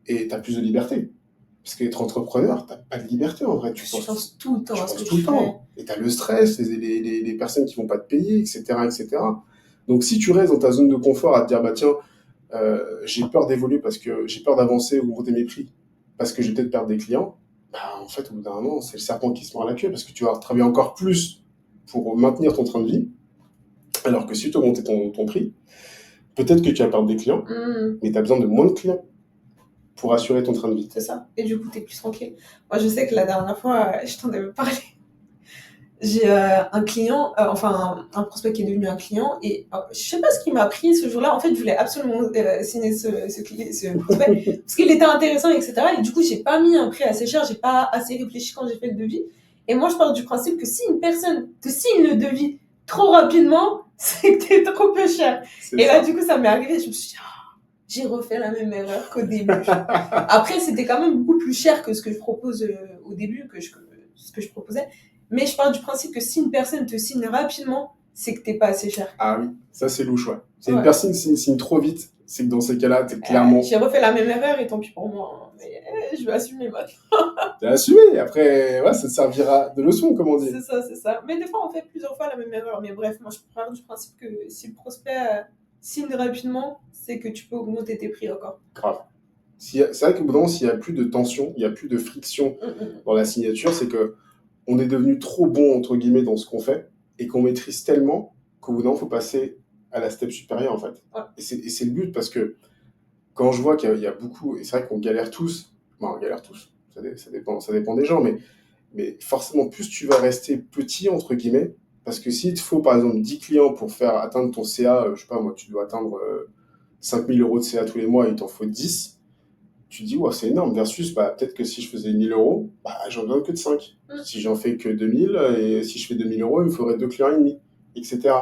et tu as plus de liberté. Parce qu'être entrepreneur, tu n'as pas de liberté en vrai. Tu penses tout le temps tu à ce penses que tout tu le fais. temps. Et tu as le stress, les personnes qui vont pas te payer, etc., etc. Donc si tu restes dans ta zone de confort à te dire, bah tiens, j'ai peur d'évoluer parce que j'ai peur d'avancer ou monter mes prix parce que je vais peut-être perdre des clients, bah, en fait, au bout d'un moment, c'est le serpent qui se mord la queue parce que tu vas travailler encore plus pour maintenir ton train de vie. Alors que si tu augmentes ton prix, peut-être que tu vas perdre des clients, mais tu as besoin de moins de clients pour assurer ton train de vie. C'est ça. Et du coup, tu es plus tranquille. Moi, je sais que la dernière fois, je t'en avais parlé. J'ai un client, enfin un prospect qui est devenu un client, et je sais pas ce qui m'a pris ce jour-là. En fait, je voulais absolument signer ce prospect parce qu'il était intéressant, etc. Et du coup, j'ai pas mis un prix assez cher, j'ai pas assez réfléchi quand j'ai fait le devis. Et moi, je pars du principe que si une personne te signe le devis trop rapidement, c'est que t'es trop peu cher. Et là, du coup, ça m'est arrivé. Je me suis dit, j'ai refait la même erreur qu'au début. Après, c'était quand même beaucoup plus cher que ce que je propose au début, ce que je proposais. Mais je pars du principe que si une personne te signe rapidement, c'est que t'es pas assez cher. Ah oui, ça c'est louche, ouais. Si une personne signe trop vite, c'est que dans ces cas-là, t'es clairement... J'ai refait la même erreur et tant pis pour moi. Mais je vais assumer maintenant. T'as assumé, après, ouais, ça te servira de leçon, comme on dit. C'est ça, c'est ça. Mais des fois, on fait plusieurs fois la même erreur. Mais bref, moi, je pars du principe que si le prospect signe rapidement, c'est que tu peux augmenter tes prix encore. Grave. C'est vrai qu'au bout d'un moment, s'il n'y a plus de tension, il n'y a plus de friction dans la signature, c'est que on est devenu trop bon, entre guillemets, dans ce qu'on fait, et qu'on maîtrise tellement qu'au bout d'un moment, il faut passer à la step supérieure, en fait. Ouais. Et c'est le but, parce que quand je vois qu'il y a beaucoup, et c'est vrai qu'on galère tous, bon, on galère tous, ça dépend des gens, mais forcément, plus tu vas rester petit, entre guillemets, parce que s'il te faut, par exemple, 10 clients pour faire atteindre ton CA, je sais pas, moi, tu dois atteindre 5 000 euros de CA tous les mois, il t'en faut 10, tu te dis, ouais, c'est énorme, versus, bah, peut-être que si je faisais 1000 euros, bah, j'en donne que de 5. Si j'en fais que 2000, et si je fais 2000 euros, il me faudrait 2 clients et demi, etc.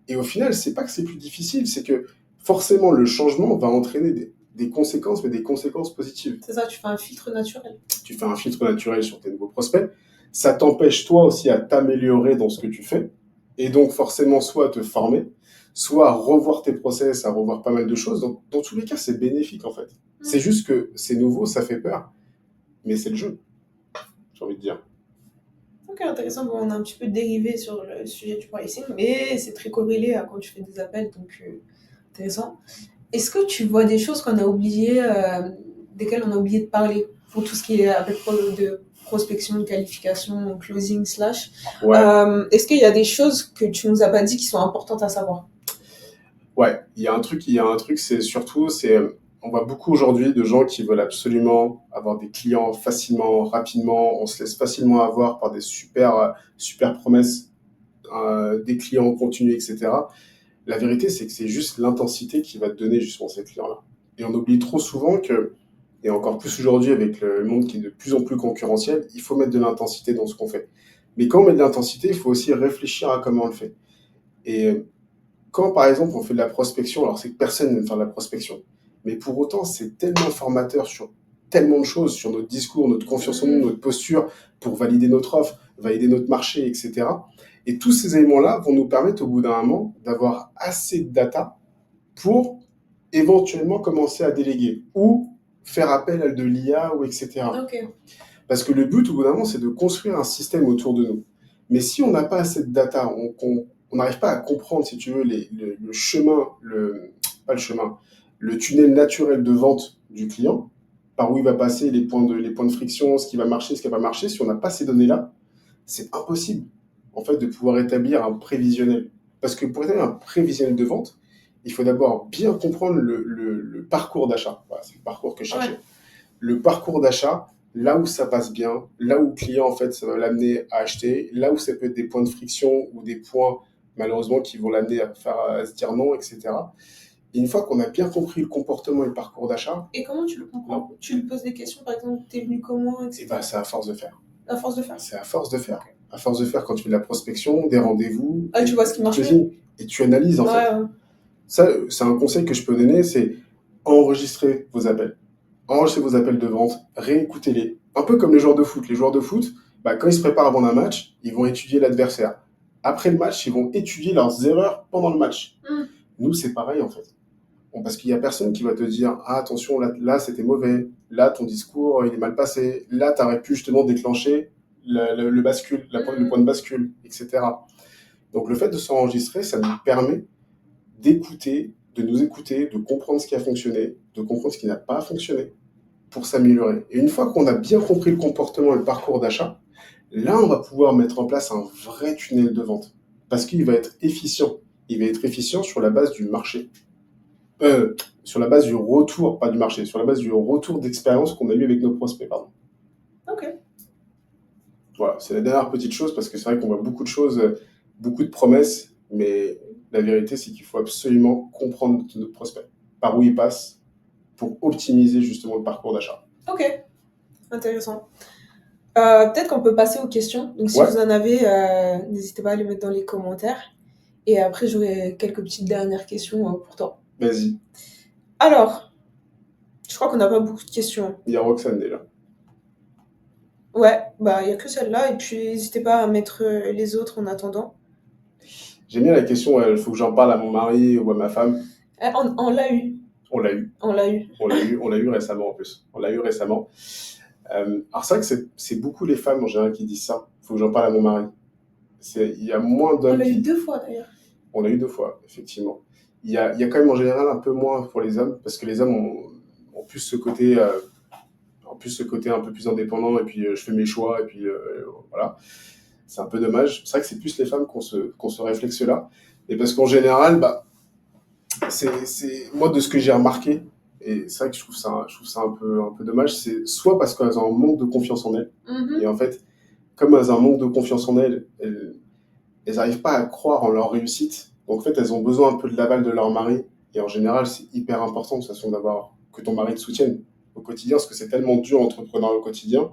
Et au final, c'est pas que c'est plus difficile, c'est que forcément, le changement va entraîner des conséquences, mais des conséquences positives. C'est ça, tu fais un filtre naturel. Tu fais un filtre naturel sur tes nouveaux prospects. Ça t'empêche, toi aussi, à t'améliorer dans ce que tu fais. Et donc, forcément, soit à te former, soit à revoir tes process, à revoir pas mal de choses. Donc, dans tous les cas, c'est bénéfique, en fait. C'est juste que c'est nouveau, ça fait peur, mais c'est le jeu, j'ai envie de dire. Ok, intéressant. Bon, on a un petit peu dérivé sur le sujet du pricing, mais c'est très corrélé à quand tu fais des appels, donc intéressant. Est-ce que tu vois des choses qu'on a oubliées, desquelles on a oublié de parler pour tout ce qui est avec de prospection, de qualification, closing, slash Ouais. Est-ce qu'il y a des choses que tu nous as pas dit qui sont importantes à savoir? Ouais, il y a un truc, c'est surtout, on voit beaucoup aujourd'hui de gens qui veulent absolument avoir des clients facilement, rapidement. On se laisse facilement avoir par des super promesses, des clients en continu, etc. La vérité, c'est que c'est juste l'intensité qui va te donner justement ces clients-là. Et on oublie trop souvent que, et encore plus aujourd'hui avec le monde qui est de plus en plus concurrentiel, il faut mettre de l'intensité dans ce qu'on fait. Mais quand on met de l'intensité, il faut aussi réfléchir à comment on le fait. Et quand, par exemple, on fait de la prospection, alors c'est que personne n'aime faire de la prospection, mais pour autant, c'est tellement formateur sur tellement de choses, sur notre discours, notre confiance en nous, notre posture, pour valider notre offre, valider notre marché, etc. Et tous ces éléments-là vont nous permettre, au bout d'un moment, d'avoir assez de data pour éventuellement commencer à déléguer ou faire appel à de l'IA ou etc. Ok. Parce que le but, au bout d'un moment, c'est de construire un système autour de nous. Mais si on n'a pas assez de data, on n'arrive pas à comprendre, si tu veux, le chemin, pas le chemin, le tunnel naturel de vente du client, par où il va passer les points de friction, ce qui va marcher, ce qui va pas marcher, si on n'a pas ces données-là, c'est impossible, en fait, de pouvoir établir un prévisionnel. Parce que pour établir un prévisionnel de vente, il faut d'abord bien comprendre le parcours d'achat. Voilà, c'est le parcours que je cherchais. Ouais. Le parcours d'achat, là où ça passe bien, là où le client, en fait, ça va l'amener à acheter, là où ça peut être des points de friction ou des points, malheureusement, qui vont l'amener à se dire non, etc. Et une fois qu'on a bien compris le comportement et le parcours d'achat, Et comment tu le comprends? Tu lui poses des questions, par exemple, t'es venu comment, et etc. ben, c'est à force de faire. À force de faire. C'est à force de faire. Ok. À force de faire quand tu fais de la prospection, des rendez-vous, Ah, tu vois ce qui du marche closing, et tu analyses, en fait. Ouais. Ça, c'est un conseil que je peux donner, c'est enregistrer vos appels. Enregistrez vos appels de vente, réécoutez-les. Un peu comme les joueurs de foot. Les joueurs de foot, bah, quand ils se préparent avant un match, ils vont étudier l'adversaire. Après le match, ils vont étudier leurs erreurs pendant le match. Mm. Nous, c'est pareil, en fait. Parce qu'il n'y a personne qui va te dire ah, attention, là c'était mauvais. Là, ton discours, il est mal passé. Là, tu aurais pu justement déclencher le bascule, le point de bascule, etc. Donc, le fait de s'enregistrer, ça nous permet d'écouter, de nous écouter, de comprendre ce qui a fonctionné, de comprendre ce qui n'a pas fonctionné pour s'améliorer. Et une fois qu'on a bien compris le comportement et le parcours d'achat, là, on va pouvoir mettre en place un vrai tunnel de vente. Parce qu'il va être efficient. Il va être efficient sur la base du marché. Sur la base du retour, pas du marché, sur la base du retour d'expérience qu'on a eu avec nos prospects, pardon. Ok. Voilà, c'est la dernière petite chose parce que c'est vrai qu'on voit beaucoup de choses, beaucoup de promesses, mais la vérité, c'est qu'il faut absolument comprendre notre prospect, par où il passe, pour optimiser justement le parcours d'achat. Ok. Intéressant. Peut-être qu'on peut passer aux questions. Donc, si Ouais, vous en avez, n'hésitez pas à les mettre dans les commentaires. Et après, j'aurai quelques petites dernières questions pour toi. vas-y. Alors, je crois qu'on n'a pas beaucoup de questions. Il y a Roxane déjà. Ouais, bah, il n'y a que celle-là. Et puis, n'hésitez pas à mettre les autres en attendant. J'aime bien la question, il faut que j'en parle à mon mari ou à ma femme. On l'a eu. On l'a eu. On l'a eu. On l'a eu récemment en plus. On l'a eu récemment. Alors c'est vrai que c'est beaucoup les femmes en général qui disent ça. Il faut que j'en parle à mon mari. Il y a moins On d'hommes l'a eu qui... 2 fois d'ailleurs. On l'a eu 2 fois, effectivement. Il y a quand même en général un peu moins pour les hommes, parce que les hommes ont plus ce côté, un peu plus indépendant, et puis je fais mes choix, et puis voilà. C'est un peu dommage. C'est vrai que c'est plus les femmes qui ont ce réflexe-là. Et parce qu'en général, bah, moi, de ce que j'ai remarqué, et c'est vrai que je trouve ça un peu dommage, c'est soit parce qu'elles ont un manque de confiance en elles, et en fait, comme elles ont un manque de confiance en elles n'arrivent pas à croire en leur réussite. Donc en fait, elles ont besoin un peu de l'aval de leur mari. Et en général, c'est hyper important de toute façon d'avoir que ton mari te soutienne au quotidien, parce que c'est tellement dur d'entreprendre au quotidien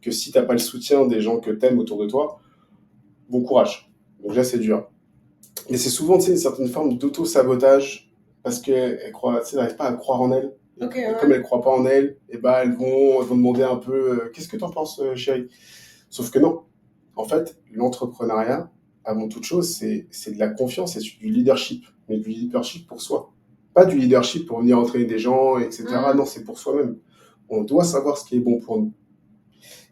que si t'as pas le soutien des gens que t'aimes autour de toi, bon courage. Donc là, c'est dur. Mais c'est souvent, tu sais, une certaine forme d'auto-sabotage parce qu'elles n'arrivent pas à croire en elles. Ok, Et ouais. comme elles ne croient pas en elles, et bah, elles vont demander un peu qu'est-ce que tu en penses, chérie. Sauf que non. En fait, l'entrepreneuriat, avant toute chose, c'est de la confiance et du leadership. Mais du leadership pour soi. Pas du leadership pour venir entraîner des gens, etc. Non, c'est pour soi-même. On doit savoir ce qui est bon pour nous.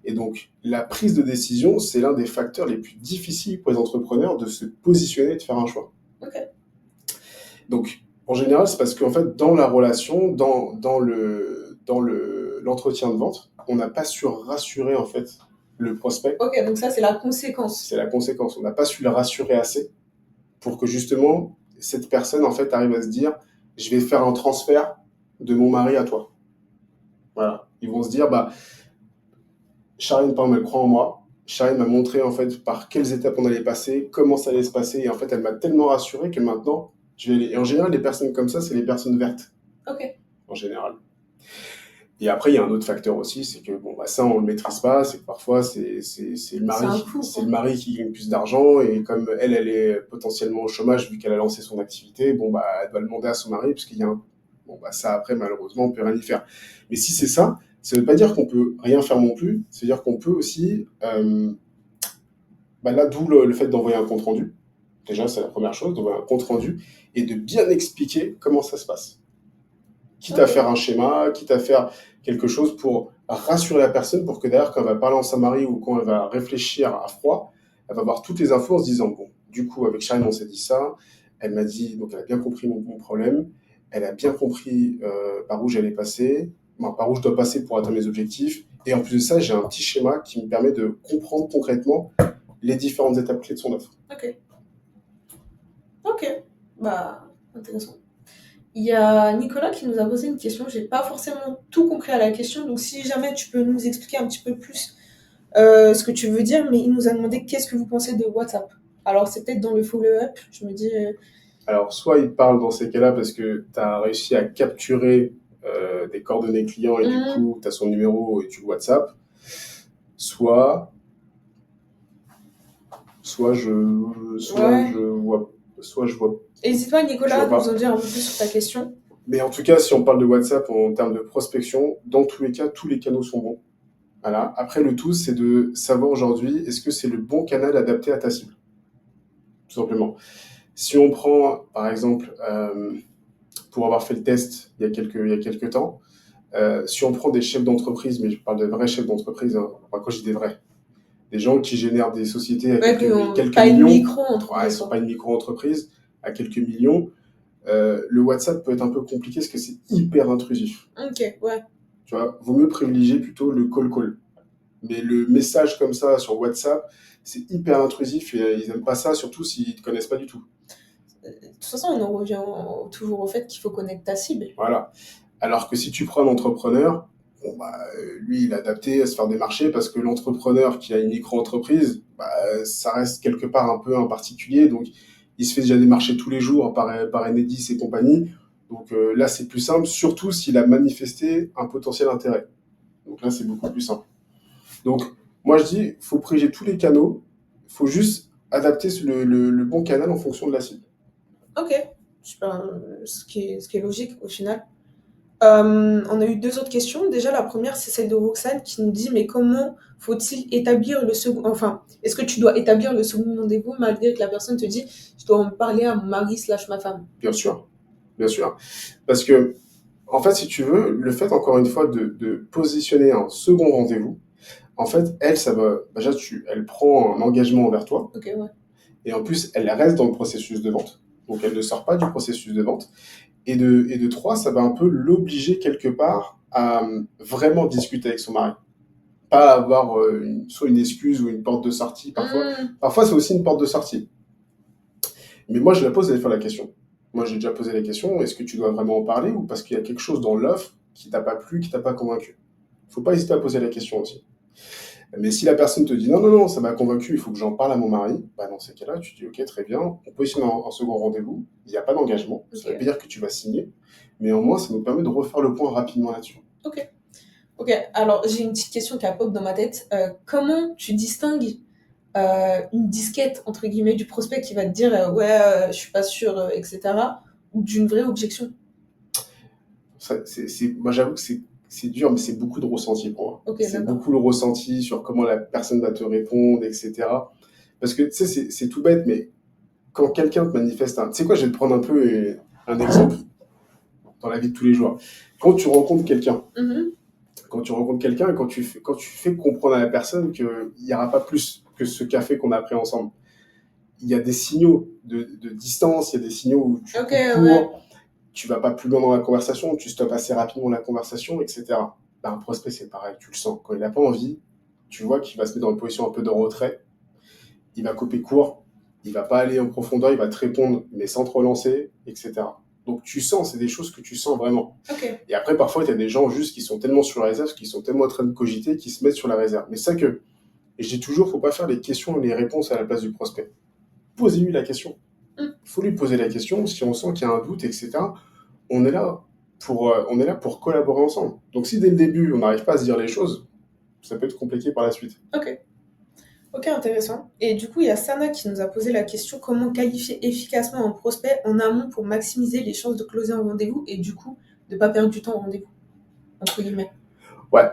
Et donc, la prise de décision, c'est l'un des facteurs les plus difficiles pour les entrepreneurs de se positionner et de faire un choix. Ok. Donc, en général, c'est parce qu'en fait, dans la relation, l'entretien de vente, on n'a pas su rassurer en fait le prospect. Ok, donc ça, c'est la conséquence. C'est la conséquence. On n'a pas su le rassurer assez pour que justement cette personne en fait arrive à se dire, je vais faire un transfert de mon mari à toi. Voilà. Ils vont se dire, bah, Charline, par exemple, elle croit en moi. Charline m'a montré en fait par quelles étapes on allait passer, comment ça allait se passer, et en fait, elle m'a tellement rassuré que maintenant, je vais aller. Et en général, les personnes comme ça, c'est les personnes vertes. Ok. En général. Et après, il y a un autre facteur aussi, c'est que bon, bah, ça, on le maîtrise pas, c'est que parfois, c'est le mari, c'est le mari qui gagne plus d'argent, et comme elle est potentiellement au chômage vu qu'elle a lancé son activité, bon, bah, elle doit demander à son mari, parce qu'il y a un, bon, bah, ça après, malheureusement, on peut rien y faire. Mais si c'est ça veut pas dire qu'on peut rien faire non plus, c'est-à-dire qu'on peut aussi, bah, là, d'où le fait d'envoyer un compte rendu. Déjà, c'est la première chose, d'envoyer un compte rendu et de bien expliquer comment ça se passe. quitte à Ok. faire un schéma, quitte à faire quelque chose pour rassurer la personne, pour que derrière, quand elle va parler en Samari ou quand elle va réfléchir à froid, elle va avoir toutes les infos en se disant, bon, du coup, avec Charine, on s'est dit ça, elle m'a dit, donc elle a bien compris mon problème, elle a bien compris par où j'allais passer, enfin, par où je dois passer pour atteindre mes objectifs, et en plus de ça, j'ai un petit schéma qui me permet de comprendre concrètement les différentes étapes clés de son offre. Ok. Ok. Bah, intéressant. Il y a Nicolas qui nous a posé une question. J'ai pas forcément tout compris à la question, donc si jamais tu peux nous expliquer un petit peu plus ce que tu veux dire, mais il nous a demandé qu'est-ce que vous pensez de WhatsApp. Alors c'est peut-être dans le follow-up, je me dis. Alors, soit il parle dans ces cas-là parce que tu as réussi à capturer des coordonnées clients et du coup, tu as son numéro et tu le WhatsApp, soit, soit je, Ouais. soit je vois, N'hésite pas, je Nicolas, vois à nous pas. en dire un peu plus sur ta question. Mais en tout cas, si on parle de WhatsApp en termes de prospection, dans tous les cas, tous les canaux sont bons. Voilà. Après, le tout, c'est de savoir aujourd'hui, est-ce que c'est le bon canal adapté à ta cible, tout simplement. Si on prend, par exemple, pour avoir fait le test il y a quelques temps, si on prend des chefs d'entreprise, mais je parle de vrais chefs d'entreprise, hein, enfin, quand je dis des vrais, des gens qui génèrent des sociétés à Ouais, quelques pas une millions, ouais, ils ne micro-entreprise, sont quoi. pas une micro-entreprise, à quelques millions, le WhatsApp peut être un peu compliqué parce que c'est hyper intrusif. Ok, ouais. Tu vois, vaut mieux privilégier plutôt le call-call. Mais le message comme ça sur WhatsApp, c'est hyper intrusif et ils n'aiment pas ça, surtout s'ils ne te connaissent pas du tout. De toute façon, on en revient toujours au fait qu'il faut connaître ta cible. Voilà. Alors que si tu prends un entrepreneur, bon, bah, lui, il est adapté à se faire des marchés parce que l'entrepreneur qui a une micro-entreprise, bah, ça reste quelque part un peu un particulier. Donc, il se fait déjà des marchés tous les jours par Enedis et compagnie. Donc là, c'est plus simple, surtout s'il a manifesté un potentiel intérêt. Donc là, c'est beaucoup plus simple. Donc, moi, je dis, il faut privilégier tous les canaux. Il faut juste adapter le bon canal en fonction de la cible. Ok, super, ce qui est logique au final. On a eu deux autres questions. Déjà, la première, c'est celle de Roxane qui nous dit, mais comment faut-il établir le second... Enfin, est-ce que tu dois établir le second rendez-vous malgré que la personne te dit, je dois en parler à mon mari slash ma femme? Bien sûr, bien sûr. Parce que, en fait, si tu veux, le fait, encore une fois, de positionner un second rendez-vous, en fait, elle, ça va, déjà, elle prend un engagement envers toi, Ok, ouais. et en plus, elle reste dans le processus de vente. Donc, elle ne sort pas du processus de vente. Et de trois, ça va un peu l'obliger quelque part à vraiment discuter avec son mari. Pas avoir soit une excuse ou une porte de sortie. Parfois c'est aussi une porte de sortie. Mais moi, je la pose, d'aller faire la question. Moi, j'ai déjà posé la question, est-ce que tu dois vraiment en parler ou parce qu'il y a quelque chose dans l'offre qui t'a pas plu, qui t'a pas convaincu? Faut pas hésiter à poser la question aussi. Mais si la personne te dit non, non, non, ça m'a convaincu, il faut que j'en parle à mon mari, bah dans ces cas-là, tu dis ok, très bien, on positionne un second rendez-vous, il n'y a pas d'engagement, ça ne veut Ok. pas dire que tu vas signer, mais au moins ça nous permet de refaire le point rapidement là-dessus. Ok. Ok, alors j'ai une petite question qui a pop dans ma tête. Comment tu distingues une disquette, entre guillemets, du prospect qui va te dire ouais, je suis pas sûr, etc., ou d'une vraie objection? Moi, j'avoue que c'est dur, mais c'est beaucoup de ressenti pour moi. Ok, C'est d'accord. beaucoup le ressenti sur comment la personne va te répondre, etc. Parce que, tu sais, c'est tout bête, mais quand quelqu'un te manifeste un... Tu sais quoi, je vais te prendre un peu un exemple dans la vie de tous les jours. Quand tu rencontres quelqu'un, Mhm. quand tu rencontres quelqu'un et quand tu fais comprendre à la personne qu'il n'y aura pas plus que ce café qu'on a pris ensemble, il y a des signaux de distance, il y a des signaux où tu Ok, coupes ouais. court, tu vas pas plus loin dans la conversation, tu stoppes assez rapidement la conversation, etc. Ben, un prospect, c'est pareil, tu le sens. Quand il n'a pas envie, tu vois qu'il va se mettre dans une position un peu de retrait, il va couper court, il va pas aller en profondeur, il va te répondre, mais sans te relancer, etc. Donc tu sens, c'est des choses que tu sens vraiment. Ok. Et après, parfois, il y a des gens juste qui sont tellement sur la réserve, qui sont tellement en train de cogiter, qui se mettent sur la réserve. Mais ça que, et je dis toujours, faut pas faire les questions et les réponses à la place du prospect. Posez-lui la question. Mm. Il faut lui poser la question, si on sent qu'il y a un doute, etc. On est là on est là pour collaborer ensemble. Donc si dès le début, on n'arrive pas à se dire les choses, ça peut être compliqué par la suite. Ok. Ok, intéressant. Et du coup, il y a Sana qui nous a posé la question comment qualifier efficacement un prospect en amont pour maximiser les chances de closer un rendez-vous et du coup, de pas perdre du temps au rendez-vous, entre guillemets. Ouais.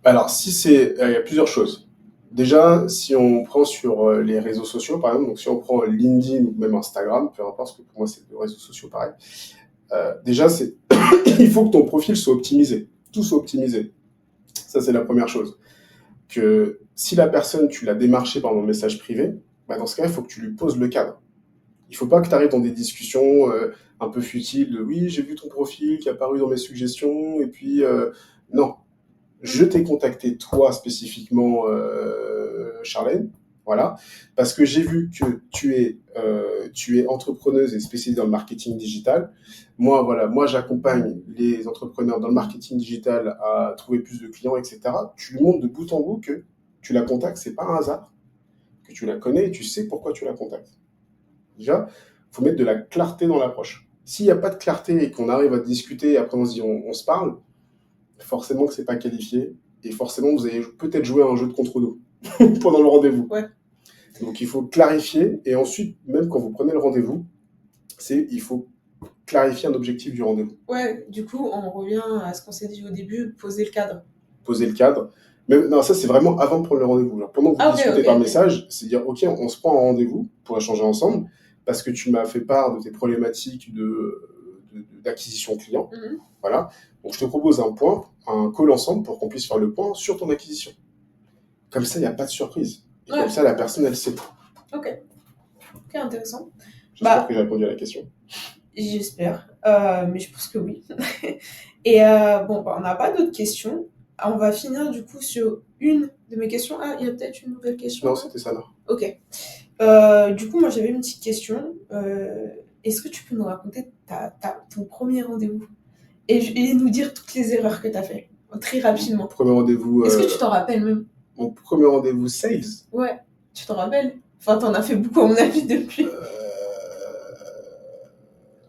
Alors, si c'est, il y a plusieurs choses. Déjà, si on prend sur les réseaux sociaux, par exemple, donc si on prend LinkedIn ou même Instagram, peu importe, parce que pour moi, c'est deux réseaux sociaux pareil. Déjà, c'est il faut que ton profil soit optimisé. Tout soit optimisé. Ça, c'est la première chose. Que si la personne, tu l'as démarché par mon message privé, bah dans ce cas, il faut que tu lui poses le cadre. Il ne faut pas que tu arrives dans des discussions un peu futiles de oui, j'ai vu ton profil qui est apparu dans mes suggestions, et puis non. Je t'ai contacté, toi spécifiquement, Charlène, voilà, parce que j'ai vu que tu es entrepreneuse et spécialisée dans le marketing digital. Moi, voilà, moi j'accompagne les entrepreneurs dans le marketing digital à trouver plus de clients, etc. Tu lui montres de bout en bout que tu la contactes, c'est pas un hasard, que tu la connais et tu sais pourquoi tu la contactes. Déjà, il faut mettre de la clarté dans l'approche. S'il n'y a pas de clarté et qu'on arrive à discuter et après on se dit on se parle, forcément que c'est pas qualifié et forcément vous avez peut-être joué à un jeu de contre-nous pendant le rendez-vous. Ouais. Donc il faut clarifier et ensuite, même quand vous prenez le rendez-vous, il faut clarifier un objectif du rendez-vous. Ouais, du coup, on revient à ce qu'on s'est dit au début, poser le cadre. Poser le cadre. Mais non, ça c'est vraiment avant de prendre le rendez-vous. Genre, pendant que vous discutez par message, c'est dire ok, on se prend un rendez-vous pour échanger ensemble parce que tu m'as fait part de tes problématiques d'acquisition client. Mhm. Voilà. Donc je te propose un call ensemble pour qu'on puisse faire le point sur ton acquisition. Comme ça, il n'y a pas de surprise. Et comme ça, la personne, elle sait. Ok, intéressant. J'espère que j'ai répondu à la question. J'espère, mais je pense que oui. Et bon, on n'a pas d'autres questions. On va finir du coup sur une de mes questions. Ah, il y a peut-être une nouvelle question. Non, c'était ça là. Ok. Du coup, moi j'avais une petite question. Est-ce que tu peux nous raconter ton premier rendez-vous et nous dire toutes les erreurs que tu as fait très rapidement. Premier rendez-vous. Est-ce que tu t'en rappelles même? Mon premier rendez-vous sales. Ouais, tu t'en rappelles? Enfin, t'en as fait beaucoup à mon avis depuis.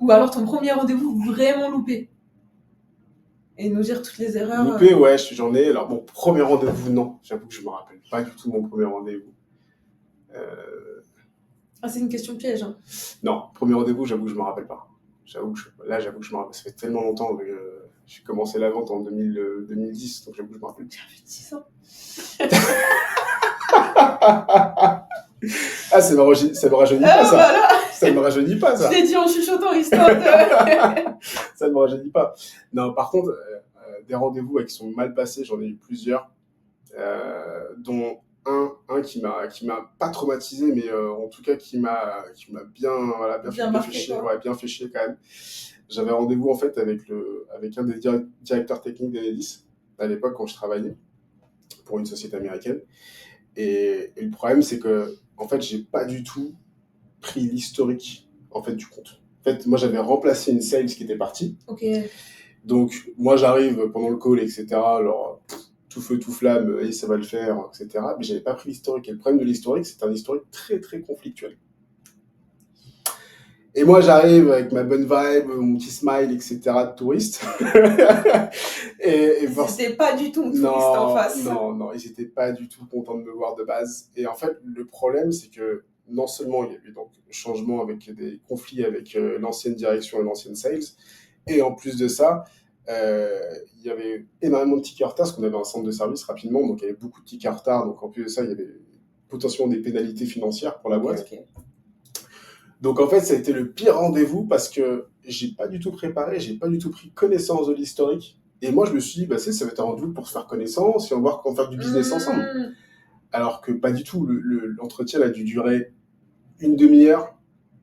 Ou alors ton premier rendez-vous vraiment loupé. Et nous dire toutes les erreurs. Loupé, ouais, j'en ai. Alors, mon premier rendez-vous, non. J'avoue que je me rappelle pas du tout mon premier rendez-vous. Ah, c'est une question piège. Hein. Non, premier rendez-vous, j'avoue que je me rappelle pas. J'avoue que je me rappelle. Ça fait tellement longtemps que j'ai commencé la vente en 2010, donc j'avoue que je me rappelle. J'avais 10 ans. Ah, ça me rajeunit pas, ça. Voilà. Ça me rajeunit pas, ça. Je l'ai dit en chuchotant, histoire de... Ça ne me rajeunit pas. Non, par contre, des rendez-vous qui sont mal passés, j'en ai eu plusieurs, dont un qui m'a pas traumatisé, mais en tout cas qui m'a bien fait chier, ouais, bien fait chier quand même. J'avais rendez-vous en fait avec un des directeurs techniques d'Enedis à l'époque quand je travaillais pour une société américaine. Et le problème, c'est que en fait, j'ai pas du tout pris l'historique en fait du compte. En fait, moi, j'avais remplacé une sales qui était partie. Ok. Donc, moi, j'arrive pendant le call, etc. Alors, tout feu, tout flamme, et ça va le faire, etc. Mais j'avais pas pris l'historique. Et le problème de l'historique, c'est un historique très, très conflictuel. Et moi, j'arrive avec ma bonne vibe, mon petit smile, etc. de touriste. et c'était pas du tout un touriste en face. Non, ils étaient pas du tout contents de me voir de base. Et en fait, le problème, c'est que non seulement il y a eu donc changement avec des conflits avec l'ancienne direction et l'ancienne sales, et en plus de ça, il y avait énormément de tickets en retard, parce qu'on avait un centre de service rapidement, donc il y avait beaucoup de tickets en retard. Donc en plus de ça, il y avait potentiellement des pénalités financières pour la boîte. Okay. Donc en fait, ça a été le pire rendez-vous parce que j'ai pas du tout préparé, j'ai pas du tout pris connaissance de l'historique. Et moi, je me suis dit, bah, ça va être un rendez-vous pour se faire connaissance et on va voir comment faire du business ensemble. Alors que pas du tout. L'entretien a dû durer une demi-heure.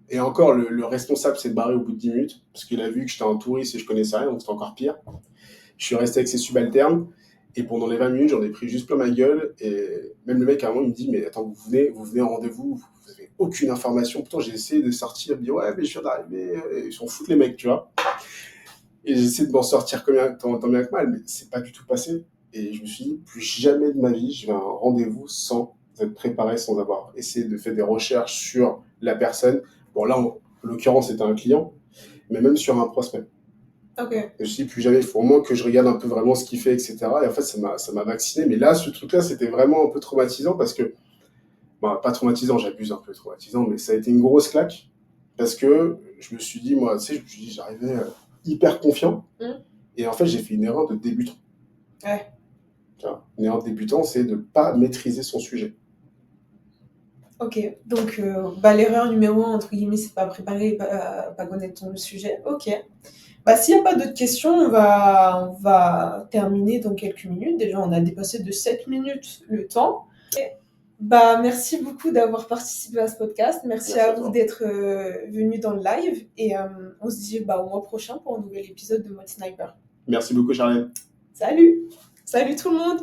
Et encore, le responsable s'est barré au bout de 10 minutes parce qu'il a vu que j'étais un touriste et je connaissais rien, donc c'était encore pire. Je suis resté avec ses subalternes. Et pendant les 20 minutes, j'en ai pris juste plein ma gueule. Et même le mec, à un moment, il me dit, mais attends, vous venez en rendez-vous, vous n'avez aucune information. Pourtant, j'ai essayé de sortir, il me dit, ouais, mais je viens d'arriver. Ils s'en foutent, les mecs, tu vois. Et j'ai essayé de m'en sortir tant bien que mal, mais c'est pas du tout passé. Et je me suis dit, plus jamais de ma vie, je vais à un rendez-vous sans être préparé, sans avoir essayé de faire des recherches sur la personne. Bon, là, en l'occurrence, c'était un client, mais même sur un prospect. Okay. Je me suis dit, plus jamais, il faut au moins que je regarde un peu vraiment ce qu'il fait, etc. Et en fait, ça m'a vacciné. Mais là, ce truc-là, c'était vraiment un peu traumatisant parce que, bah, pas traumatisant, j'abuse un peu traumatisant, mais ça a été une grosse claque parce que je me suis dit, moi, tu sais, j'arrivais hyper confiant et en fait, j'ai fait une erreur de débutant. Ouais. Une erreur de débutant, c'est de ne pas maîtriser son sujet. Ok, donc l'erreur numéro 1, entre guillemets, c'est pas préparer, pas connaître le sujet. Ok. S'il n'y a pas d'autres questions, on va terminer dans quelques minutes. Déjà, on a dépassé de 7 minutes le temps. Merci beaucoup d'avoir participé à ce podcast. Merci à vous d'être venu dans le live. Et on se dit au mois prochain pour un nouvel épisode de Mode Sniper. Merci beaucoup, Charlène. Salut! Salut tout le monde!